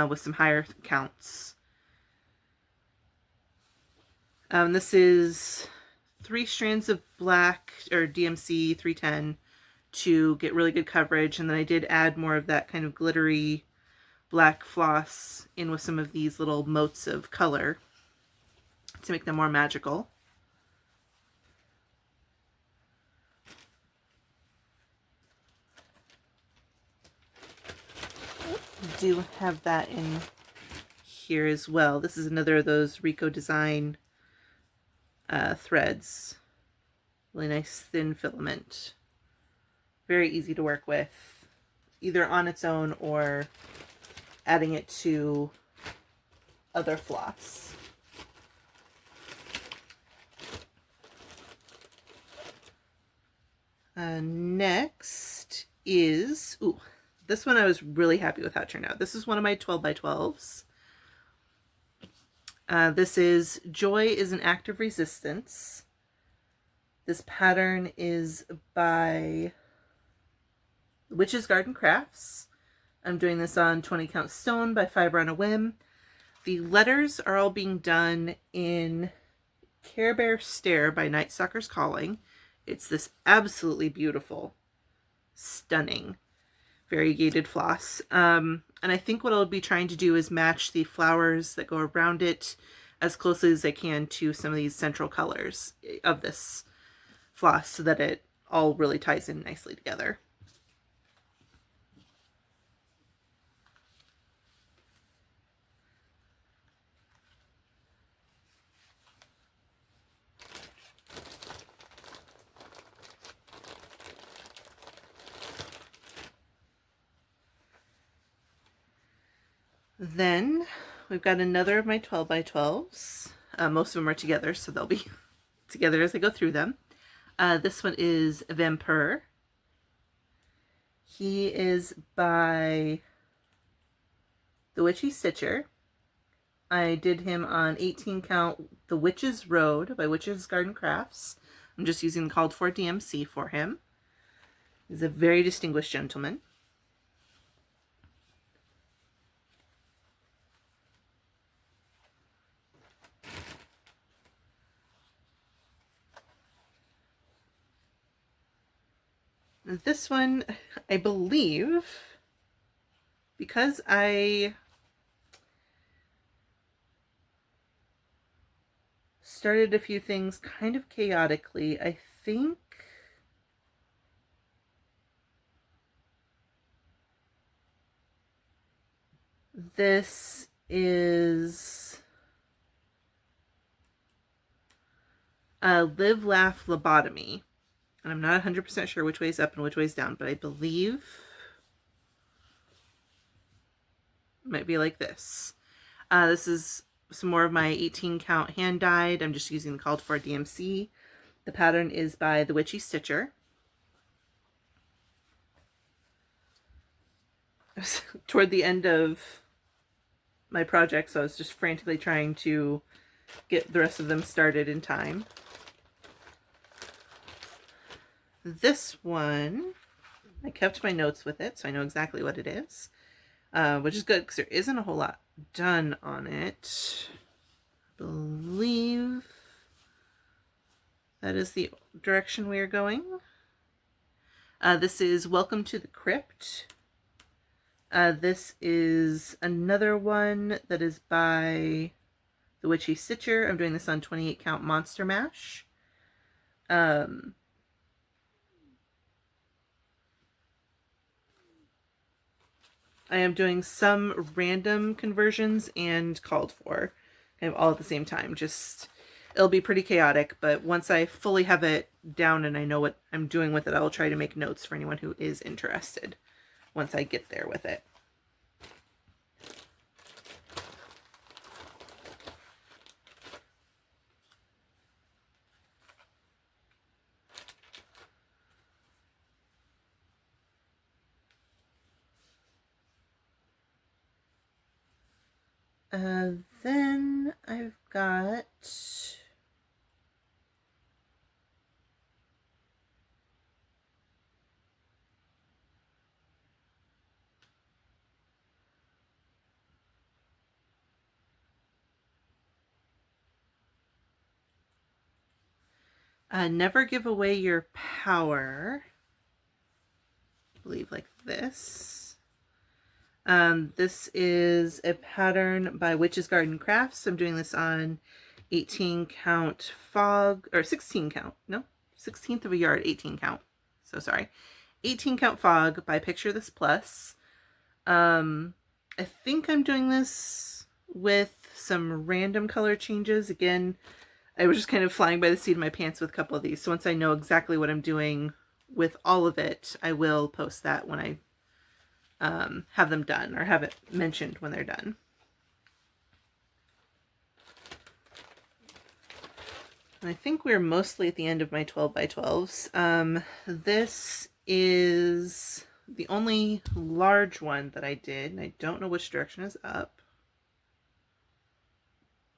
with some higher counts. This is 3 strands of black, or DMC 310, to get really good coverage, and then I did add more of that kind of glittery black floss in with some of these little motes of color to make them more magical. Do have that in here as well. This is another of those Rico Design threads. Really nice thin filament. Very easy to work with, either on its own or adding it to other floss. Next is, ooh, this one I was really happy with how it turned out. This is one of my 12x12s. This is Joy is an Act of Resistance. This pattern is by Witch's Garden Crafts. I'm doing this on 20 count stone by Fiber on a Whim. The letters are all being done in Care Bear Stare by Night Stalker's Calling. It's this absolutely beautiful, stunning, variegated floss. And I think what I'll be trying to do is match the flowers that go around it as closely as I can to some of these central colors of this floss so that it all really ties in nicely together. Then we've got another of my 12x12s. Most of them are together, so they'll be together as I go through them. This one is Vampire. He is by the Witchy Stitcher. I did him on 18 count The Witch's Road by Witch's Garden Crafts. I'm just using the called for DMC for him. He's a very distinguished gentleman. This one, I believe, because I started a few things kind of chaotically, I think this is Live, Laugh, Lobotomy. And I'm not 100% sure which way's up and which way's down, but I believe it might be like this. This is some more of my 18 count hand dyed. I'm just using the called for DMC. The pattern is by the Witchy Stitcher. Toward the end of my project, so I was just frantically trying to get the rest of them started in time. This one, I kept my notes with it, so I know exactly what it is, which is good because there isn't a whole lot done on it. I believe that is the direction we are going. This is Welcome to the Crypt. This is another one that is by the Witchy Stitcher. I'm doing this on 28 count Monster Mash. I am doing some random conversions and called for, kind of all at the same time. Just, it'll be pretty chaotic, but once I fully have it down and I know what I'm doing with it, I'll try to make notes for anyone who is interested once I get there with it. Then I've got Never Give Away Your Power, I believe, like this. This is a pattern by Witch's Garden Crafts. I'm doing this on 18 count fog, or 16 count, no, 16th of a yard, 18 count. So sorry. 18 count fog by Picture This Plus. I think I'm doing this with some random color changes. Again, I was just kind of flying by the seat of my pants with a couple of these. So once I know exactly what I'm doing with all of it, I will post that when I have them done, or have it mentioned when they're done. And I think we're mostly at the end of my 12 by 12s. This is the only large one that I did, and I don't know which direction is up.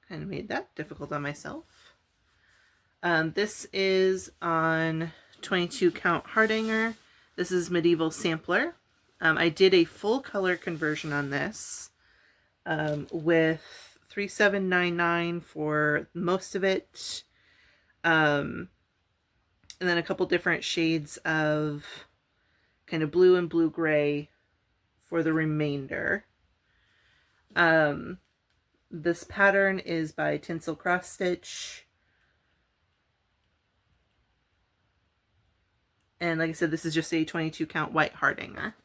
Kind of made that difficult on myself. This is on 22 count Hardanger. This is Medieval Sampler. I did a full color conversion on this with 3799 for most of it. And then a couple different shades of kind of blue and blue-gray for the remainder. This pattern is by Tinsel Cross Stitch. And like I said, this is just a 22 count white Hardanger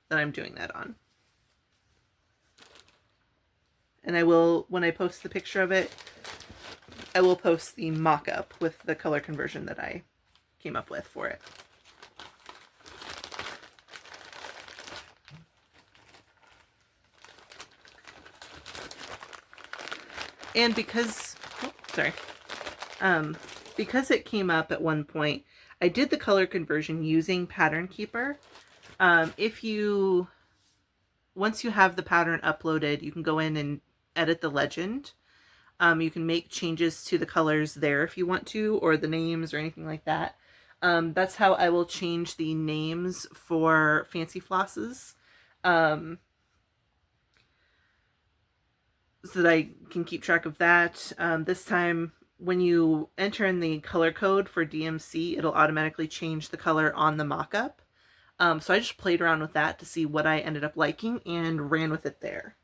that I'm doing that on. And I will, when I post the picture of it, I will post the mock-up with the color conversion that I came up with for it. And because, because it came up at one point, I did the color conversion using Pattern Keeper. Once you have the pattern uploaded, you can go in and edit the legend. You can make changes to the colors there if you want to, or the names or anything like that. That's how I will change the names for Fancy Flosses. So that I can keep track of that. This time, when you enter in the color code for DMC, it'll automatically change the color on the mock-up. So I just played around with that to see what I ended up liking and ran with it there.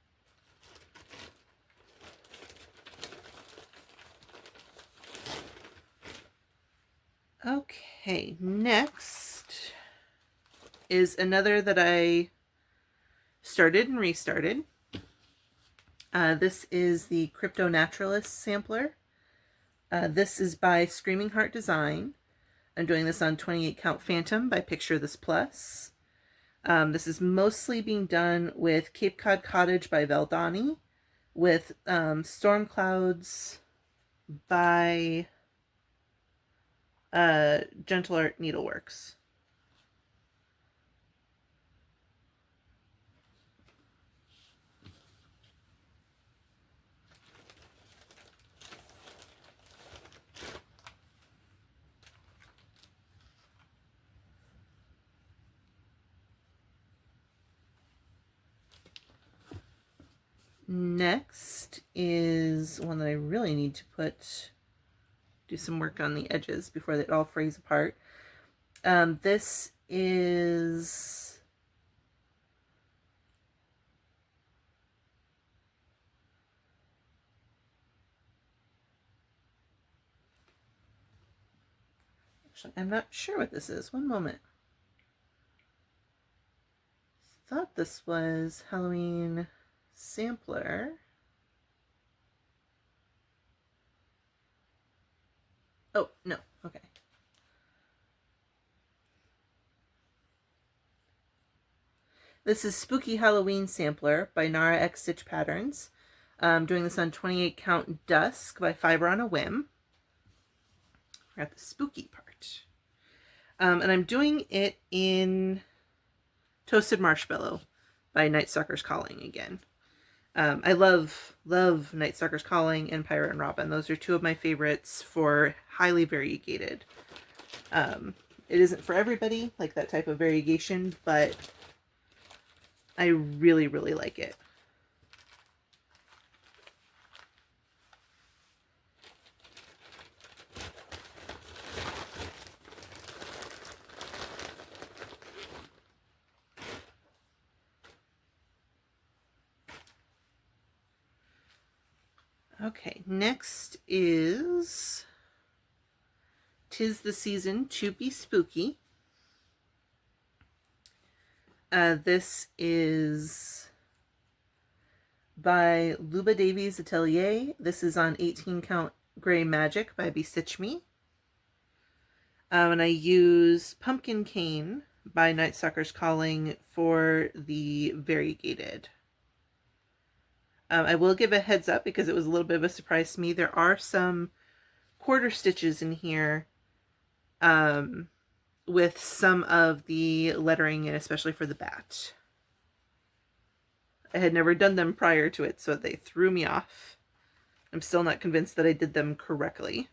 Okay, next is another that I started and restarted. This is the Crypto Naturalist sampler. This is by Screaming Heart Design. I'm doing this on 28 count Phantom by Picture This Plus. This is mostly being done with Cape Cod Cottage by Veldani, with Storm Clouds by Gentle Art Needleworks. Next is one that I really need to do some work on the edges before they all frays apart. This is actually, I'm not sure what this is. One moment. Thought this was Halloween Sampler. Oh, no. Okay. This is Spooky Halloween Sampler by NARAXStitchPatterns. I'm doing this on 28 count Dusk by Fiber on a Whim. Forgot the spooky part. And I'm doing it in Toasted Marshmallow by Night Stalker's Calling again. I love Night Stalker's Calling and Pirate and Robin. Those are two of my favorites for highly variegated. It isn't for everybody, like that type of variegation, but I really, really like it. Okay, next is 'Tis the Season to Be Spooky. This is by Luba Davies Atelier. This is on 18 Count Gray Magic by Bestitch Me. And I use Pumpkin Cane by Night Stalker's Calling for the variegated. I will give a heads up because it was a little bit of a surprise to me. There are some quarter stitches in here with some of the lettering, and especially for the bat. I had never done them prior to it, so they threw me off. I'm still not convinced that I did them correctly.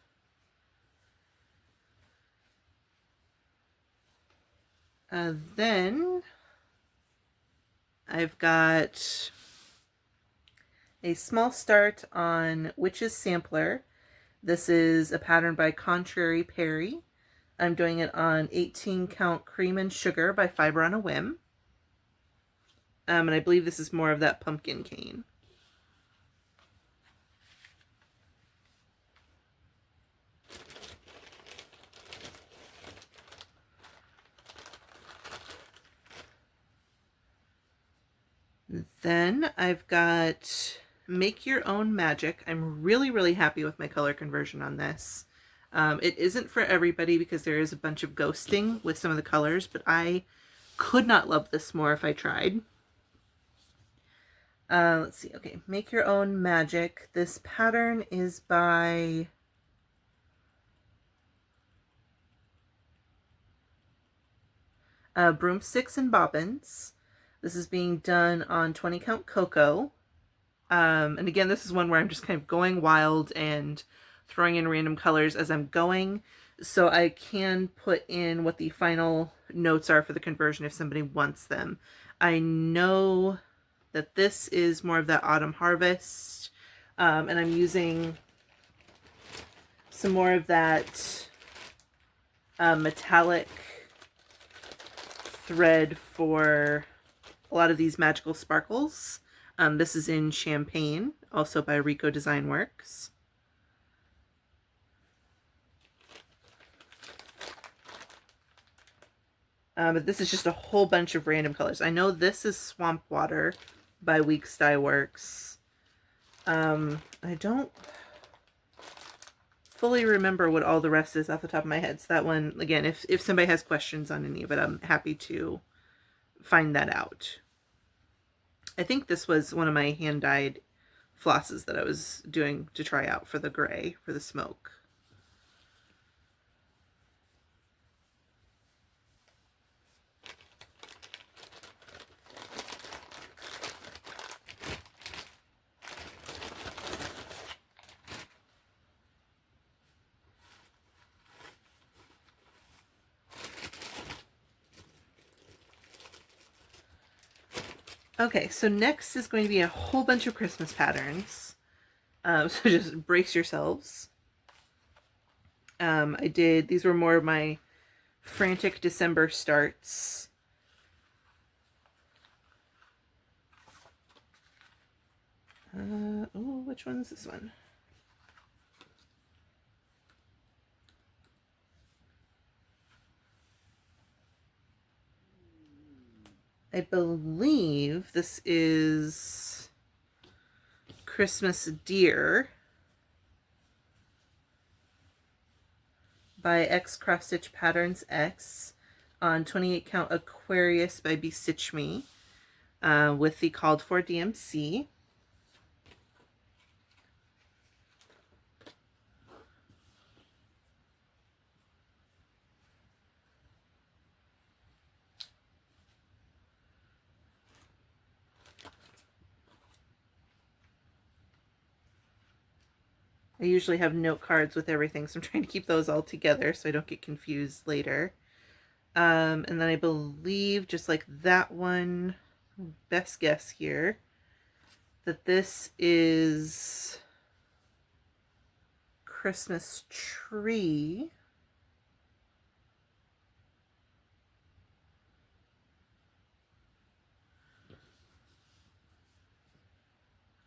Then I've got a small start on Witch's Sampler. This is a pattern by Contrary Perry. I'm doing it on 18 Count Cream and Sugar by Fiber on a Whim. And I believe this is more of that pumpkin cane. Then I've got Make Your Own Magic. I'm really happy with my color conversion on this. It isn't for everybody because there is a bunch of ghosting with some of the colors, but I could not love this more if I tried. Let's see. Okay, Make Your Own Magic. This pattern is by Broomsticks and Bobbins. This is being done on 20 Count Cocoa. And again, this is one where I'm just kind of going wild and throwing in random colors as I'm going, so I can put in what the final notes are for the conversion if somebody wants them. I know that this is more of that Autumn Harvest, and I'm using some more of that metallic thread for a lot of these magical sparkles. This is in Champagne, also by Rico Design Works. But this is just a whole bunch of random colors. I know this is Swamp Water by Weeks Dye Works. I don't fully remember what all the rest is off the top of my head. So that one, again, if somebody has questions on any of it, I'm happy to find that out. I think this was one of my hand-dyed flosses that I was doing to try out for the gray, for the smoke. Okay, so next is going to be a whole bunch of Christmas patterns. So just brace yourselves. These were more of my frantic December starts. Oh, which one's this one? I believe this is Christmas Deer by XCross X on 28 Count Aquarius by Bestitch Me with the called for DMC. I usually have note cards with everything, so I'm trying to keep those all together so I don't get confused later. And then I believe, just like that one, best guess here, that this is Christmas Tree.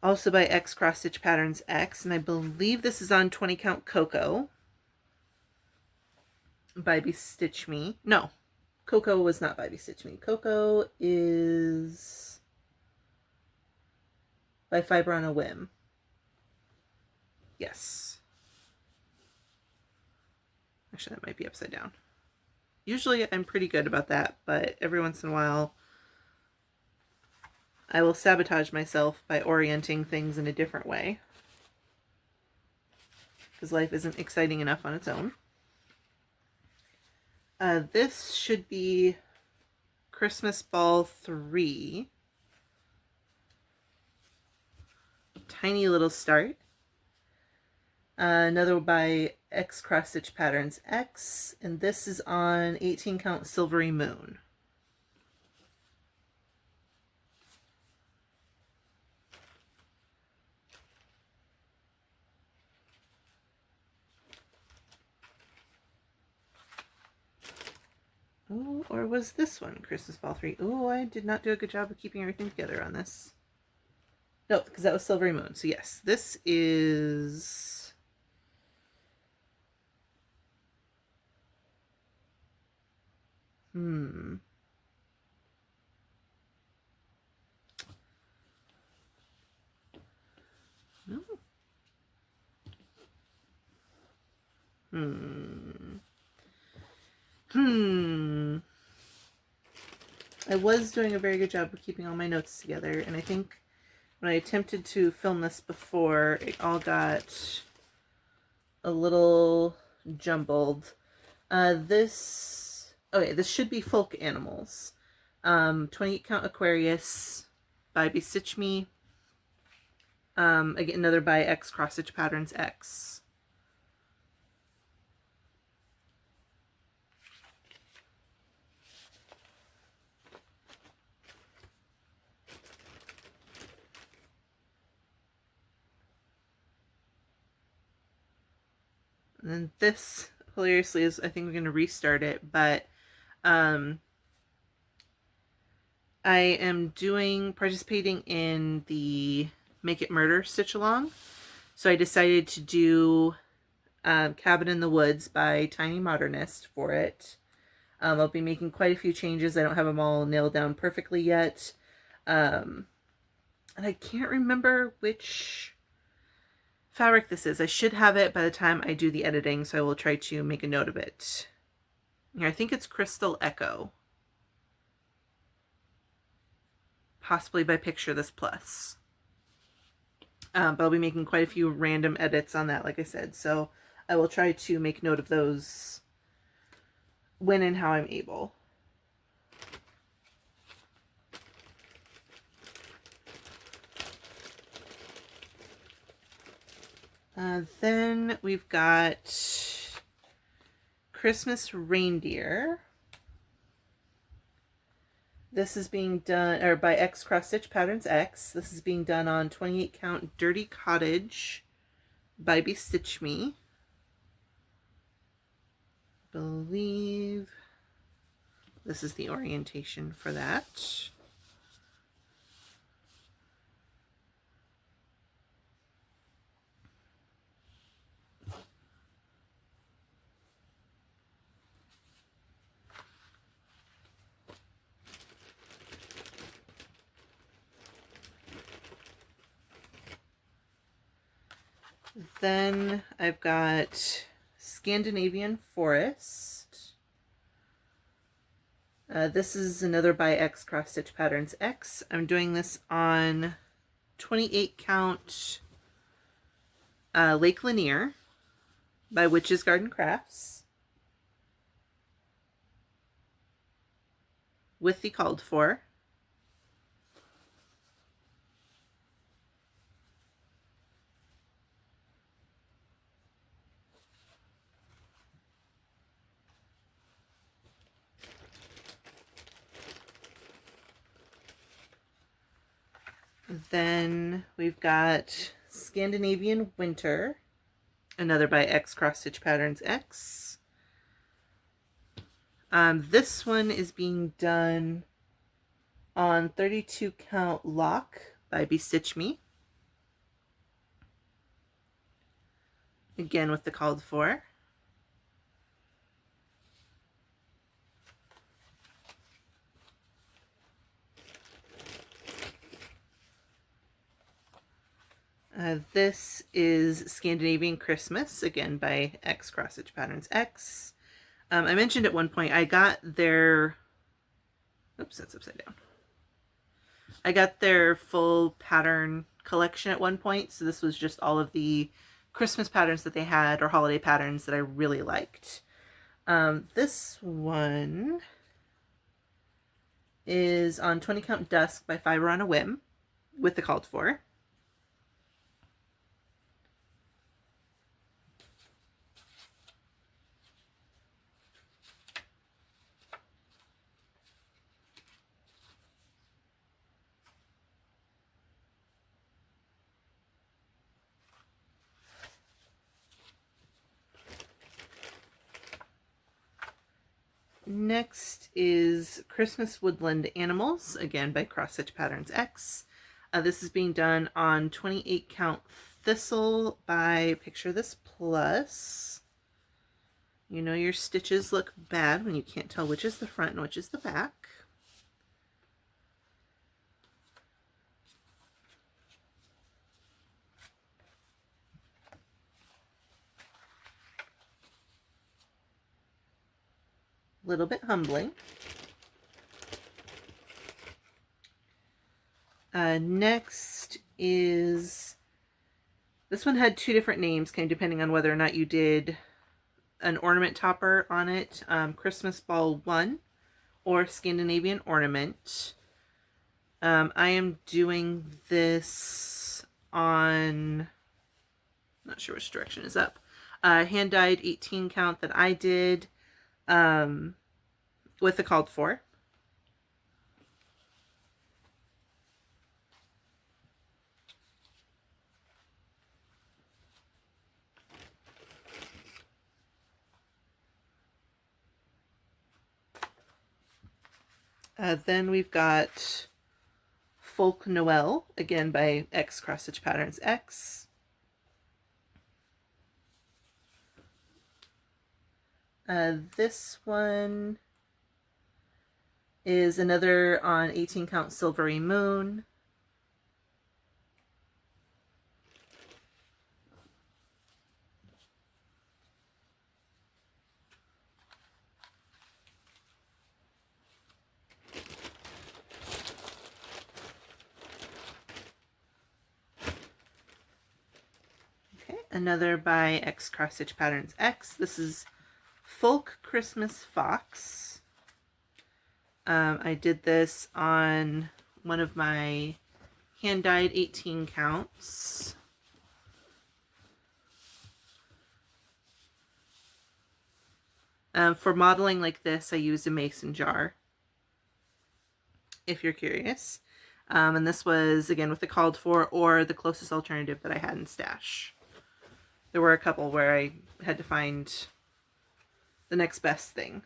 Also by XCross X, and I believe this is on 20 count Cocoa by Bestitch Me. No, Cocoa was not by Bestitch Me. Cocoa is by Fiber on a Whim. Yes. Actually, that might be upside down. Usually I'm pretty good about that, but every once in a while I will sabotage myself by orienting things in a different way, because life isn't exciting enough on its own. This should be Christmas Ball 3. Tiny little start. Another by XCross X, and this is on 18 count Silvery Moon. Oh, or was this one Christmas Ball 3? Oh, I did not do a good job of keeping everything together on this. No, because that was Silvery Moon. So yes, this is... No. I was doing a very good job of keeping all my notes together, and I think when I attempted to film this before, it all got a little jumbled. This should be Folk Animals. 28 count Aquarius by Bestitch Me. Again, another by XCross X. And then this, hilariously, is, I think we're going to restart it, but I am participating in the Make It Murder stitch along. So I decided to do Cabin in the Woods by Tiny Modernist for it. I'll be making quite a few changes. I don't have them all nailed down perfectly yet. And I can't remember which fabric this is. I should have it by the time I do the editing, so I will try to make a note of it. Here, I think it's Crystal Echo. Possibly by Picture This Plus. But I'll be making quite a few random edits on that, like I said, so I will try to make note of those when and how I'm able. Then we've got Christmas Reindeer. This is being done, or by XCross X. This is being done on 28 count Dirty Cottage by Bestitch Me. I believe this is the orientation for that. Then I've got Scandinavian Forest. This is another by XCross X. I'm doing this on 28 count Lake Lanier by Witch's Garden Crafts with the called for. Then we've got Scandinavian Winter, another by XCross X. This one is being done on 32 count Lock by Bestitch Me. again with the called for. This is Scandinavian Christmas, again by XCross Patterns. I mentioned at one point I got their, oops, that's upside down. I got their full pattern collection at one point, so this was just all of the Christmas patterns that they had, or holiday patterns that I really liked. This one is on 20 Count Dusk by Fiber on a Whim with the called for. Next is Christmas Woodland Animals, again by XCross This is being done on 28 Count Thistle by Picture This Plus. You know your stitches look bad when you can't tell which is the front and which is the back. Little bit humbling. Next is, this one had two different names, kind of depending on whether or not you did an ornament topper on it. Christmas Ball 1 or Scandinavian Ornament. I am doing this on, not sure which direction is up, hand dyed 18 count that I did with the called for. Then we've got Folk Noel, again by XCross This one is another on 18 Count Silvery Moon. Another by XCross This is Folk Christmas Fox. I did this on one of my hand-dyed 18 counts. For modeling like this, I used a mason jar, if you're curious. And this was, again, with the called for or the closest alternative that I had in stash. There were a couple where I had to find the next best thing.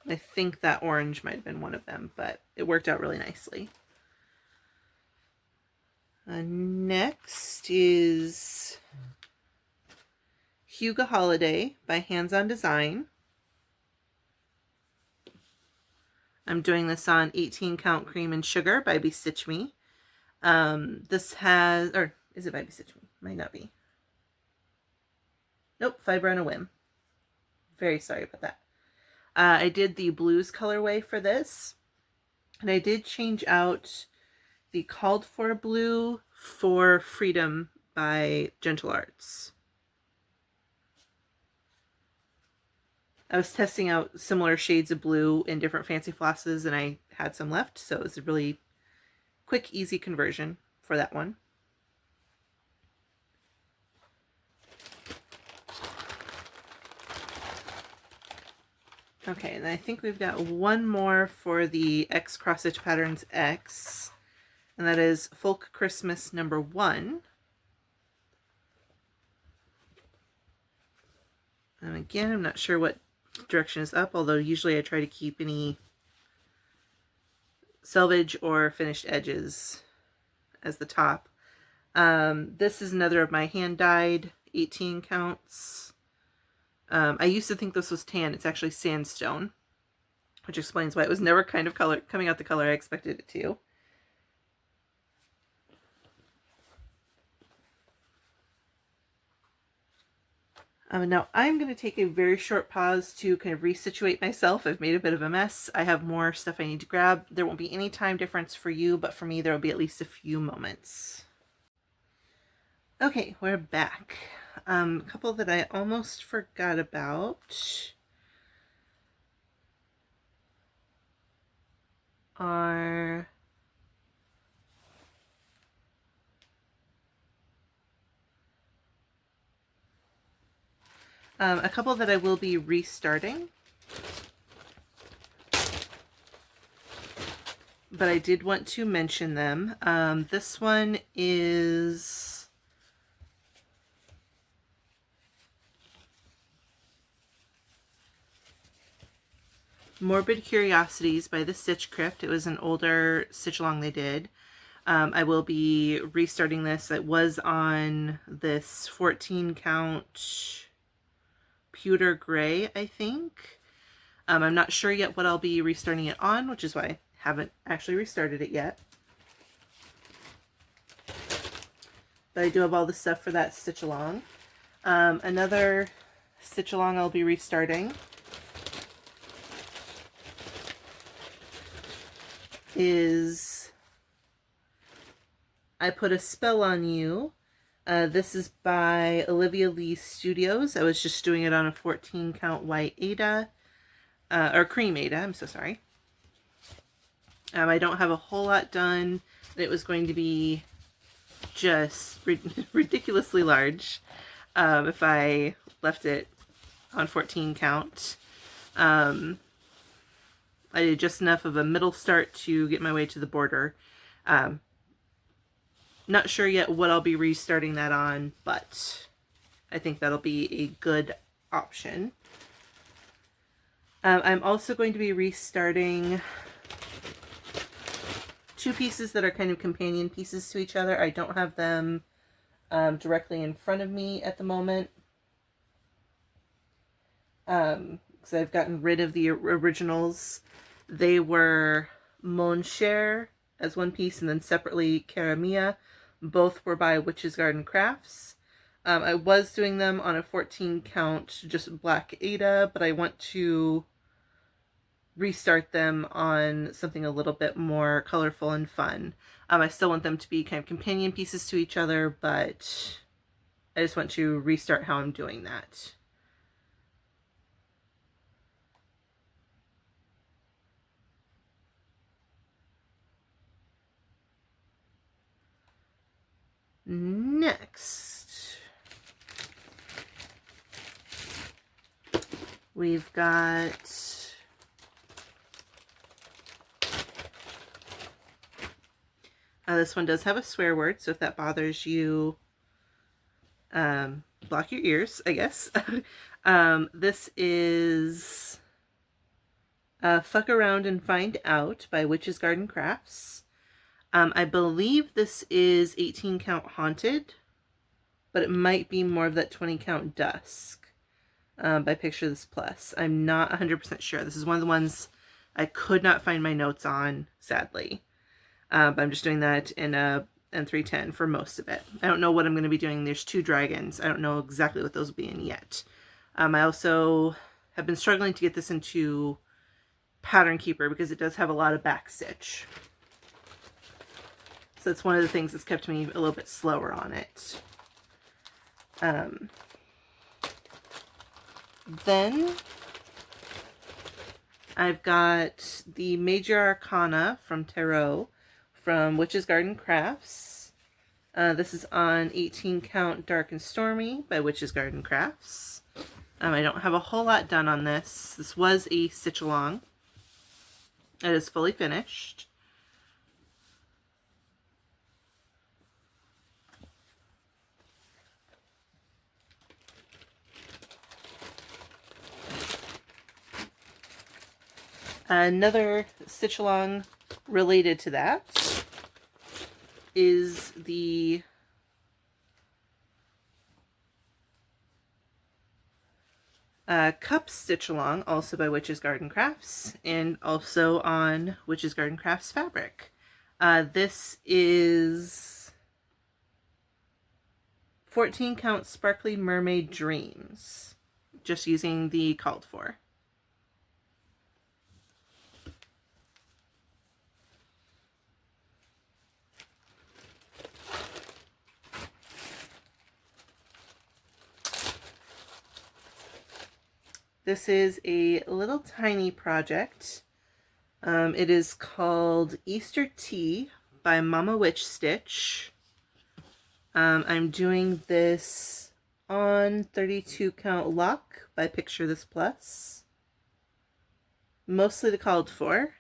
I think that orange might have been one of them, but it worked out really nicely. Next is Huga Holiday by Hands On Design. I'm doing this on 18 Count Cream and Sugar by Bestitch Me. This has, or is it by Bestitch Me? Might not be. Nope, Fiber on a Whim. Very sorry about that. I did the blues colorway for this, and I did change out the called for blue for Freedom by Gentle Arts. I was testing out similar shades of blue in different fancy flosses, and I had some left, so it was a really quick, easy conversion for that one. Okay, and I think we've got one more for the XCross X, and that is Folk Christmas number 1. And again, I'm not sure what direction is up, although usually I try to keep any selvage or finished edges as the top. This is another of my hand-dyed 18 counts. I used to think this was tan. It's actually sandstone, which explains why it was never kind of coming out the color I expected it to. Now I'm going to take a very short pause to kind of resituate myself. I've made a bit of a mess. I have more stuff I need to grab. There won't be any time difference for you, but for me there will be at least a few moments. Okay, we're back. A couple that I almost forgot about are a couple that I will be restarting, but I did want to mention them. This one is Morbid Curiosities by the Stitch Crypt. It was an older stitch along they did. I will be restarting this. It was on this 14 count pewter gray, I think. I'm not sure yet what I'll be restarting it on, which is why I haven't actually restarted it yet. But I do have all the stuff for that stitch along. Another stitch along I'll be restarting is I Put a Spell on You. This is by Olivia Lee Studios. I was just doing it on a 14 count white Aida, or cream Aida, I'm so sorry. I don't have a whole lot done. It was going to be just ridiculously large if I left it on 14 count. I did just enough of a middle start to get my way to the border. Not sure yet what I'll be restarting that on, but I think that'll be a good option. I'm also going to be restarting two pieces that are kind of companion pieces to each other. I don't have them directly in front of me at the moment, because I've gotten rid of the originals. They were Mon Cher as one piece, and then separately Caramia. Both were by Witch's Garden Crafts. I was doing them on a 14 count, just black Aida, but I want to restart them on something a little bit more colorful and fun. I still want them to be kind of companion pieces to each other, but I just want to restart how I'm doing that. Next, we've got this one does have a swear word, so if that bothers you, block your ears, I guess. This is Fuck Around and Find Out by Witch's Garden Crafts. I believe this is 18 count Haunted, but it might be more of that 20 count Dusk by Picture This Plus. I'm not 100% sure. This is one of the ones I could not find my notes on, sadly. But I'm just doing that in a N310 for most of it. I don't know what I'm going to be doing. There's two dragons. I don't know exactly what those will be in yet. I also have been struggling to get this into Pattern Keeper because it does have a lot of back stitch. So that's one of the things that's kept me a little bit slower on it. Then I've got the Major Arcana from Tarot from Witch's Garden Crafts. This is on 18 count Dark and Stormy by Witch's Garden Crafts. I don't have a whole lot done on this. This was a stitch along. It is fully finished. Another stitch along related to that is the Cup Stitch Along, also by Witch's Garden Crafts, and also on Witch's Garden Crafts fabric. This is 14 count Sparkly Mermaid Dreams, just using the called for. This is a little tiny project. It is called Easter Tea by Mama Witch Stitch. I'm doing this on 32 count lock by Picture This Plus. Mostly the called for.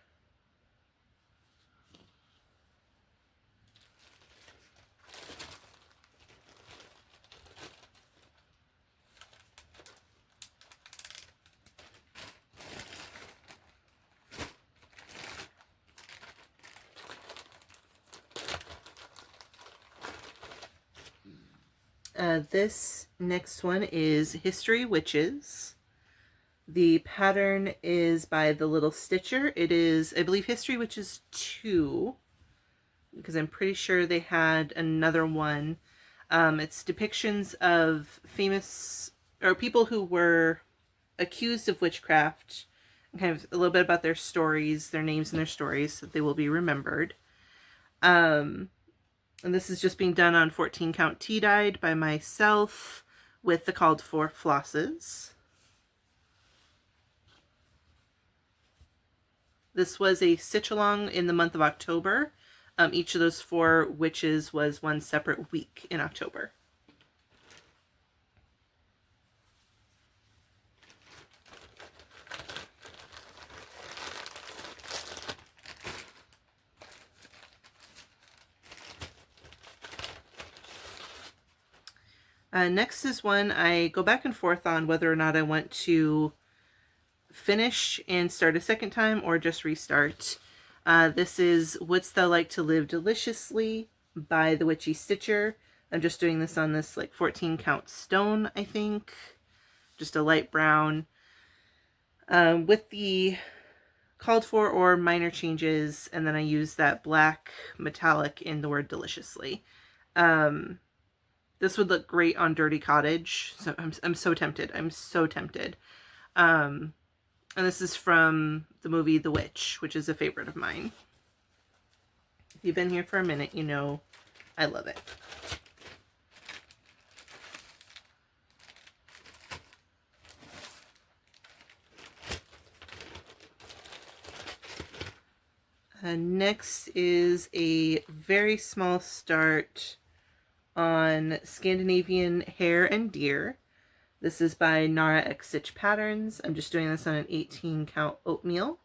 This next one is History Witches. The pattern is by The Little Stitcher. It is, I believe, History Witches 2, because I'm pretty sure they had another one. It's depictions of famous, or people who were accused of witchcraft, and kind of a little bit about their stories, their names and their stories, so that they will be remembered. And this is just being done on 14 count tea dyed by myself with the called for flosses. This was a stitch along in the month of October. Each of those 4 witches was one separate week in October. Next is one I go back and forth on whether or not I want to finish and start a second time or just restart. This is Wouldst Thou Like to Live Deliciously by the Witchy Stitcher. I'm just doing this on this like 14 count stone, I think. Just a light brown. With the called for or minor changes, and then I use that black metallic in the word deliciously. This would look great on Dirty Cottage, so I'm so tempted. I'm so tempted. And this is from the movie The Witch, which is a favorite of mine. If you've been here for a minute, you know I love it. Next is a very small start on Scandinavian Hare and Deer. This is by NARAXStitchPatterns. I'm just doing this on an 18 count oatmeal.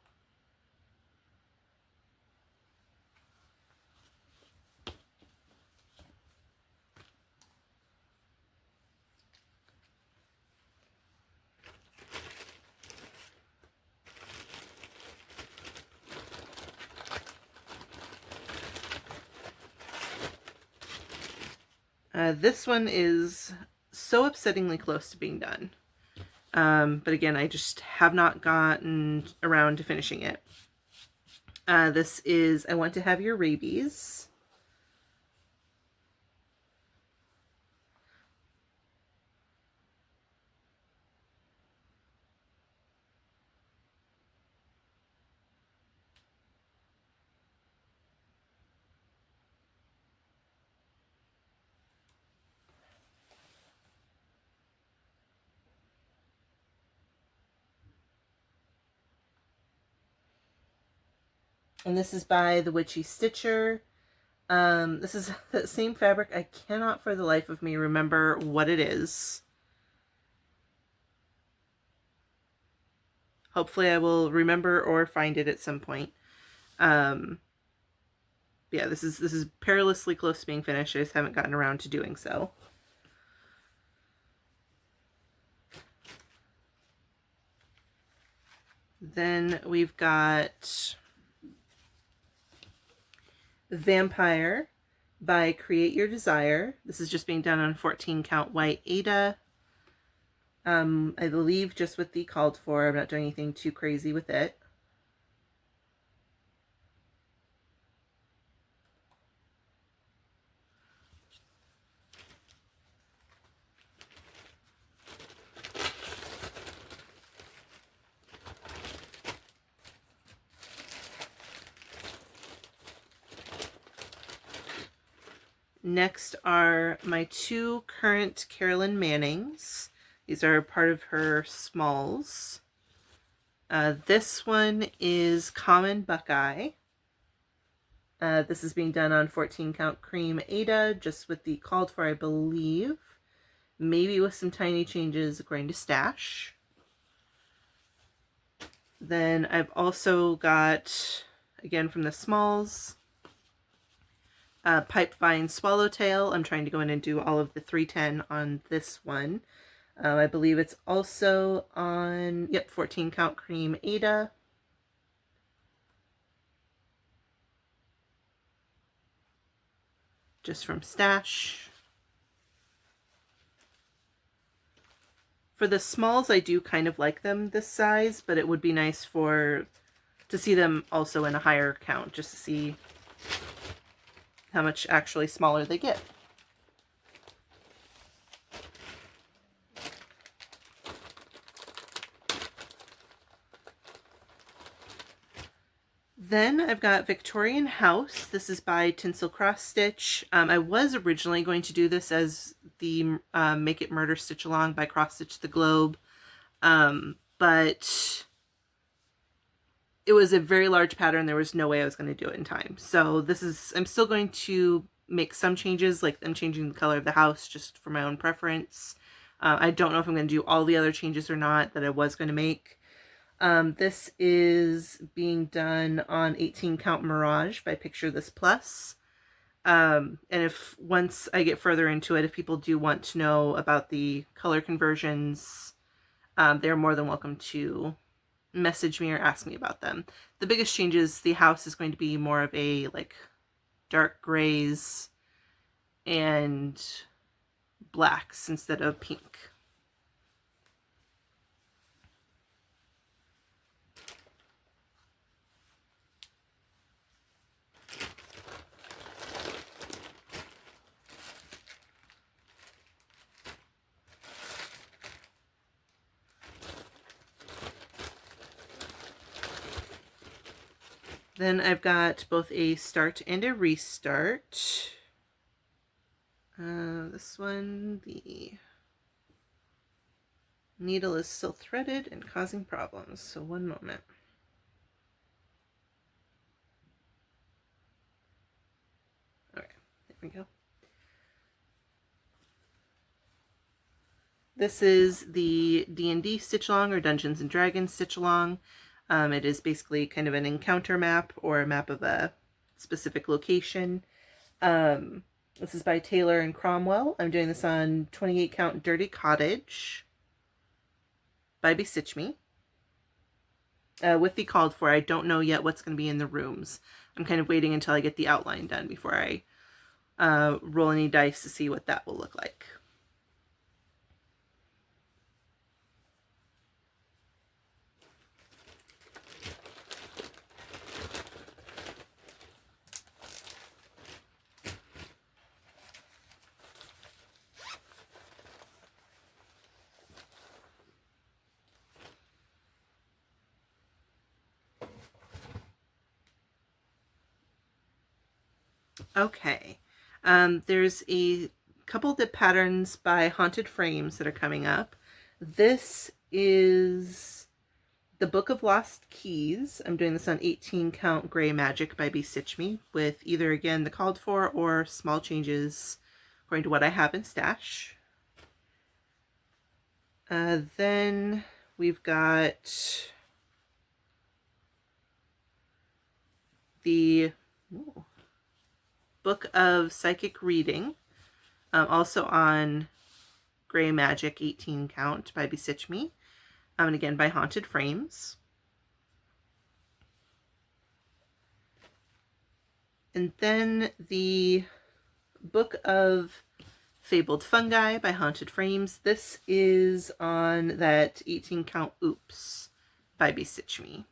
This one is so upsettingly close to being done. But again, I just have not gotten around to finishing it. This is I Want to Have Your Rabies. And this is by the Witchy Stitcher. This is the same fabric. I cannot for the life of me remember what it is. Hopefully I will remember or find it at some point. Yeah, this is perilously close to being finished. I just haven't gotten around to doing so. Then we've got Vampire by Create Your Desire. This is just being done on 14 count white Ada. I believe just with the called for. I'm not doing anything too crazy with it. Next are my two current Carolyn Mannings. These are part of her smalls. This one is Common Buckeye. This is being done on 14 count cream Ada, just with the called for, I believe. Maybe with some tiny changes according to Stash. Then I've also got, again from the smalls, Pipevine Swallowtail. I'm trying to go in and do all of the 310 on this one. I believe it's also on, 14 count cream Ada. Just from Stash. For the smalls, I do kind of like them this size, but it would be nice to see them also in a higher count, just to see how much actually smaller they get. Then I've got Victorian House. This is by Tinsel Cross Stitch. I was originally going to do this as the Make It Murder Stitch Along by Cross Stitch the Globe, but it was a very large pattern. There was no way I was going to do it in time. So I'm still going to make some changes, like I'm changing the color of the house just for my own preference. I don't know if I'm going to do all the other changes or not that I was going to make. This is being done on 18 count Mirage by Picture This Plus. And once I get further into it, if people do want to know about the color conversions, they're more than welcome to message me or ask me about them. The biggest change is the house is going to be more of a dark grays and blacks instead of pink. Then I've got both a start and a restart. This one, the needle is still threaded and causing problems, so one moment. Okay, there we go. This is the D&D stitch along, or Dungeons and Dragons stitch along. It is basically kind of an encounter map or a map of a specific location. This is by Taylor and Cromwell. I'm doing this on 28 count Dirty Cottage by Bestitch Me. With the called for, I don't know yet what's going to be in the rooms. I'm kind of waiting until I get the outline done before I roll any dice to see what that will look like. Okay, there's a couple of patterns by Haunted Frames that are coming up. This is the Book of Lost Keys. I'm doing this on 18 count Gray Magic by Bestitch Me, with either, again, the called for or small changes according to what I have in stash. Then we've got the Book of Psychic Reading, also on Gray Magic 18 count by Bestitch Me, and again by Haunted Frames. And then the Book of Fabled Fungi by Haunted Frames. This is on that 18 count Oops by Bestitch Me.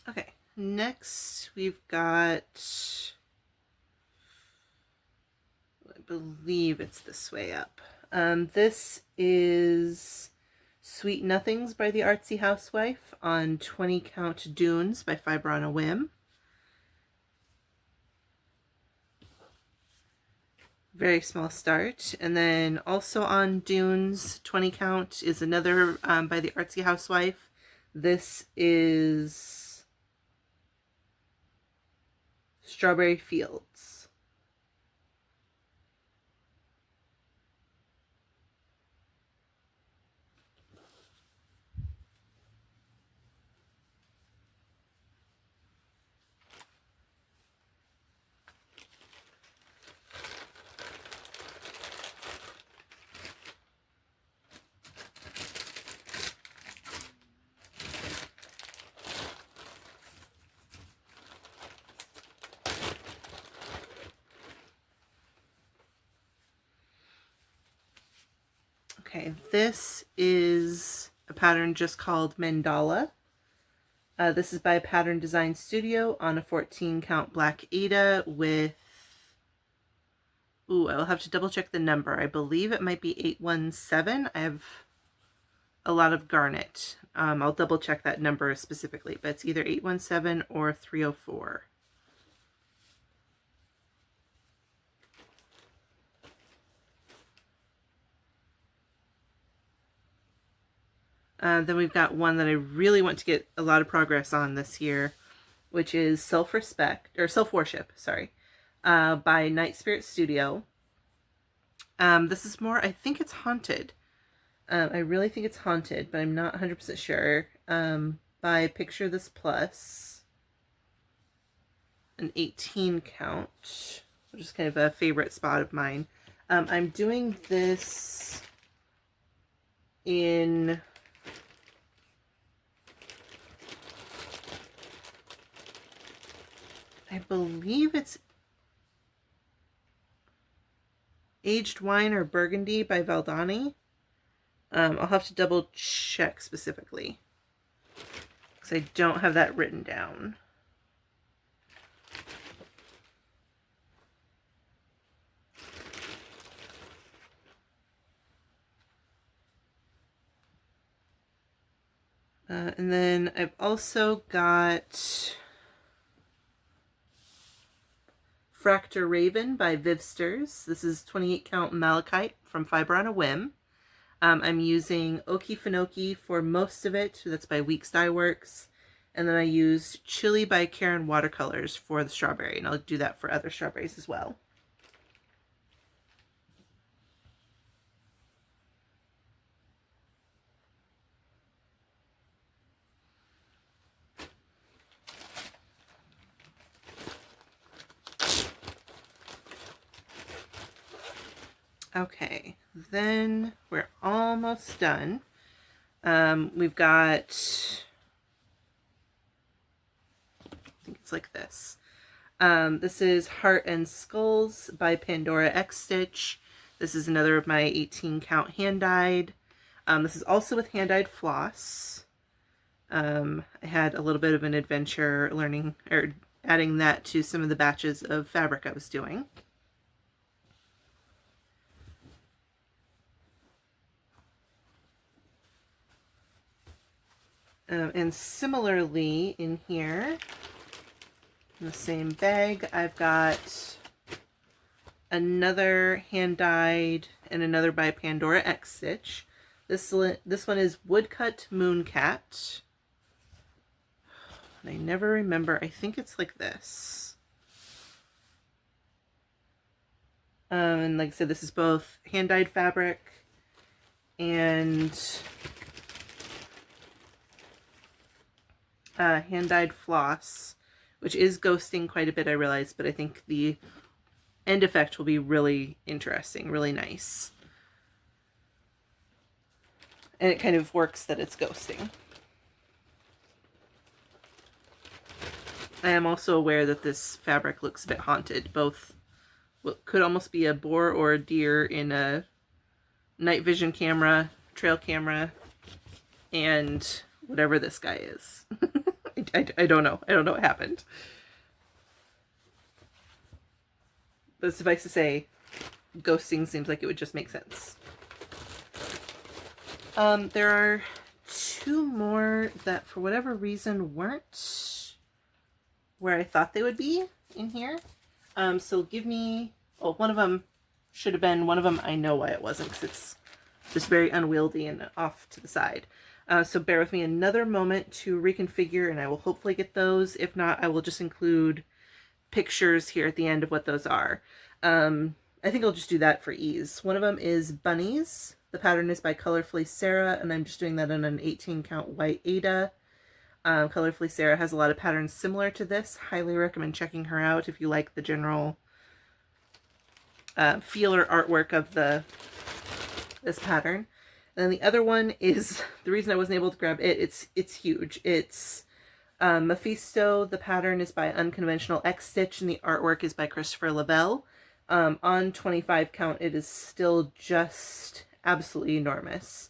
Okay, next we've got, I believe it's this way up. This is Sweet Nothings by the Artsy Housewife on 20 count Dunes by Fiber on a Whim. Very small start. And then also on Dunes 20 count is another by the Artsy Housewife. This is Strawberry Fields. Okay, this is a pattern just called Mandala. This is by Pattern Design Studio on a 14 count Black Ada with, ooh, I'll have to double check the number. I believe it might be 817. I have a lot of garnet. I'll double check that number specifically, but it's either 817 or 304. Then we've got one that I really want to get a lot of progress on this year, which is Self-Worship, sorry, by Night Spirit Studio. This is more, I think it's haunted. I really think it's haunted, but I'm not 100% sure. By Picture This Plus, an 18 count, which is kind of a favorite spot of mine. I'm doing this in, I believe it's Aged Wine or Burgundy by Valdani. I'll have to double check specifically because I don't have that written down. And then I've also got Fractor Raven by Vivsters. This is 28 count Malachite from Fiber on a Whim. I'm using Okefenokee for most of it. That's by Weeks Dye Works. And then I use Chili by Karen Watercolors for the strawberry. And I'll do that for other strawberries as well. Okay, then we're almost done. We've got, I think it's like this. This is Heart and Skulls by Pandora X Stitch. This is another of my 18 count hand dyed. This is also with hand dyed floss. I had a little bit of an adventure learning or adding that to some of the batches of fabric I was doing. And similarly in here, In the same bag, I've got another hand-dyed and another by Pandora X Stitch. This one is Woodcut Mooncat. I never remember. I think it's like this. And like I said, this is both hand-dyed fabric and hand-dyed floss, which is ghosting quite a bit, I realize, but I think the end effect will be really interesting, really nice. And it kind of works that it's ghosting. I am also aware that this fabric looks a bit haunted, both what could almost be a boar or a deer in a night vision camera, trail camera, and whatever this guy is. I don't know. I don't know what happened. But suffice to say, ghosting seems like it would just make sense. There are two more that for whatever reason weren't where I thought they would be in here. So give me, oh, one of them should have been, one of them I know why it wasn't, because it's just very unwieldy and off to the side. So bear with me another moment to reconfigure, and I will hopefully get those. If not, I will just include pictures here at the end of what those are. I think I'll just do that for ease. One of them is Bunnies. The pattern is by Colorfully Sarah, and I'm just doing that on an 18 count white Ada. Colorfully Sarah has a lot of patterns similar to this. Highly recommend checking her out if you like the general feeler artwork of this pattern. And then the other one is, the reason I wasn't able to grab it, it's huge. It's Mephisto. The pattern is by Unconventional X Stitch, and the artwork is by Christopher Lavelle. On 25 count, it is still just absolutely enormous.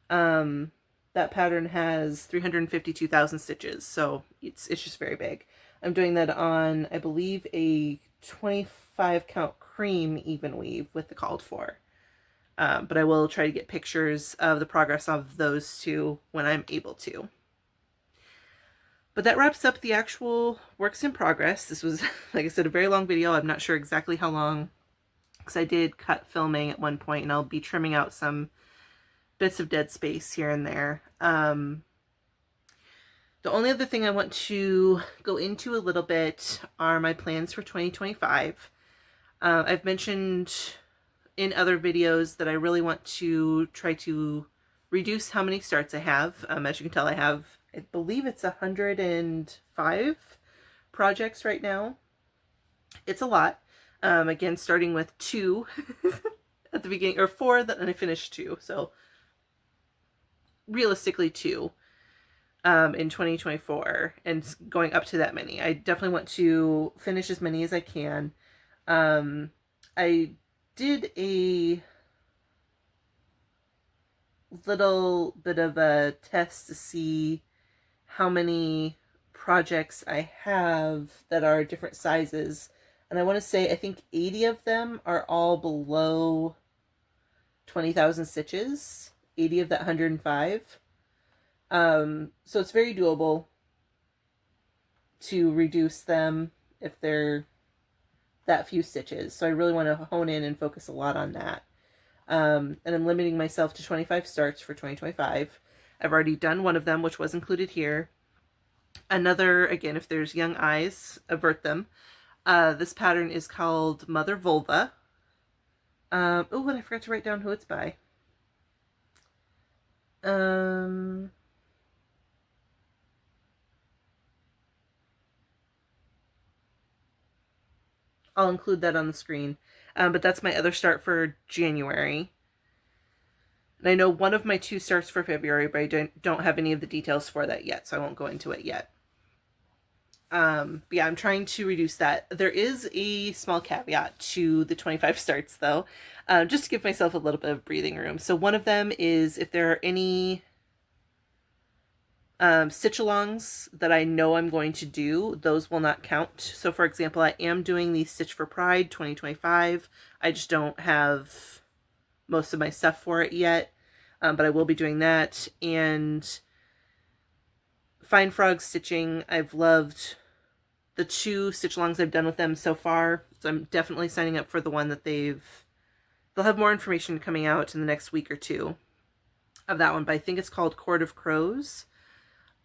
That pattern has 352,000 stitches, so it's just very big. I'm doing that on, I believe, a 25 count cream even weave with the called for. But I will try to get pictures of the progress of those two when I'm able to. But that wraps up the actual works in progress. This was, like I said, a very long video. I'm not sure exactly how long, because I did cut filming at one point, and I'll be trimming out some bits of dead space here and there. The only other thing I want to go into a little bit are my plans for 2025. I've mentioned in other videos that I really want to try to reduce how many starts I have. As you can tell, I believe it's 105 projects right now. It's a lot. Again, starting with 2 at the beginning, or 4 that, and I finished 2. So realistically 2 in 2024, and going up to that many. I definitely want to finish as many as I can. I did a little bit of a test to see how many projects I have that are different sizes, and I want to say I think 80 of them are all below 20,000 stitches. 80 of that 105. So it's very doable to reduce them if they're that few stitches. So I really want to hone in and focus a lot on that. And I'm limiting myself to 25 starts for 2025. I've already done one of them, which was included here. Another, again, if there's young eyes, avert them. This pattern is called Mother Vulva. Oh, and I forgot to write down who it's by. I'll include that on the screen. But that's my other start for January. And I know one of my 2 starts for February, but I don't have any of the details for that yet, so I won't go into it yet. But yeah, I'm trying to reduce that. There is a small caveat to the 25 starts, though, just to give myself a little bit of breathing room. So one of them is if there are any stitch-alongs that I know I'm going to do, those will not count. So for example, I am doing the Stitch for Pride 2025. I just don't have most of my stuff for it yet, but I will be doing that. And Fine Frog stitching, I've loved the 2 stitch alongs I've done with them so far. So I'm definitely signing up for the one that they'll have more information coming out in the next week or 2 of that one, but I think it's called Court of Crows.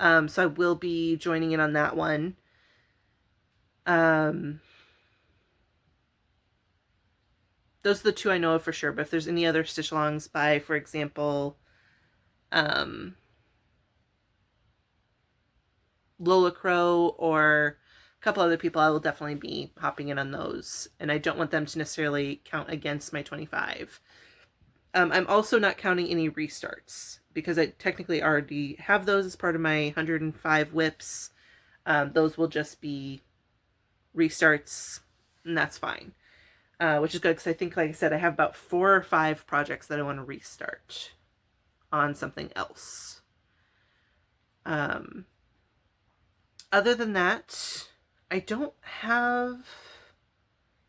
So I will be joining in on that one. Those are the 2 I know of for sure, but if there's any other stitch alongs by, for example, Lola Crow or a couple other people, I will definitely be hopping in on those, and I don't want them to necessarily count against my 25. I'm also not counting any restarts because I technically already have those as part of my 105 WIPs. Those will just be restarts, and that's fine, which is good because I think, like I said, I have about 4 or 5 projects that I want to restart on something else. Other than that, I don't have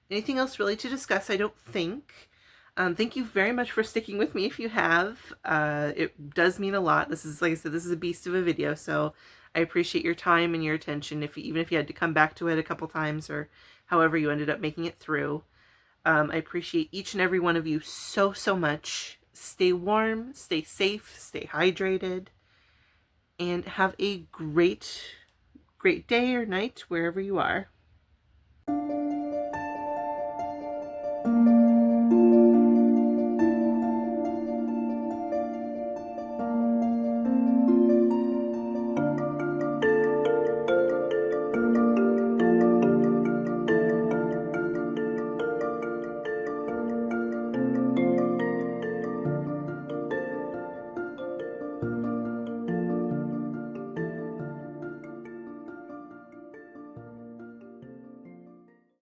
anything else really to discuss, I don't think. Thank you very much for sticking with me if you have. It does mean a lot. This is, like I said, this is a beast of a video, so I appreciate your time and your attention, even if you had to come back to it a couple times or however you ended up making it through. I appreciate each and every one of you so, so much. Stay warm, stay safe, stay hydrated, and have a great day or night wherever you are.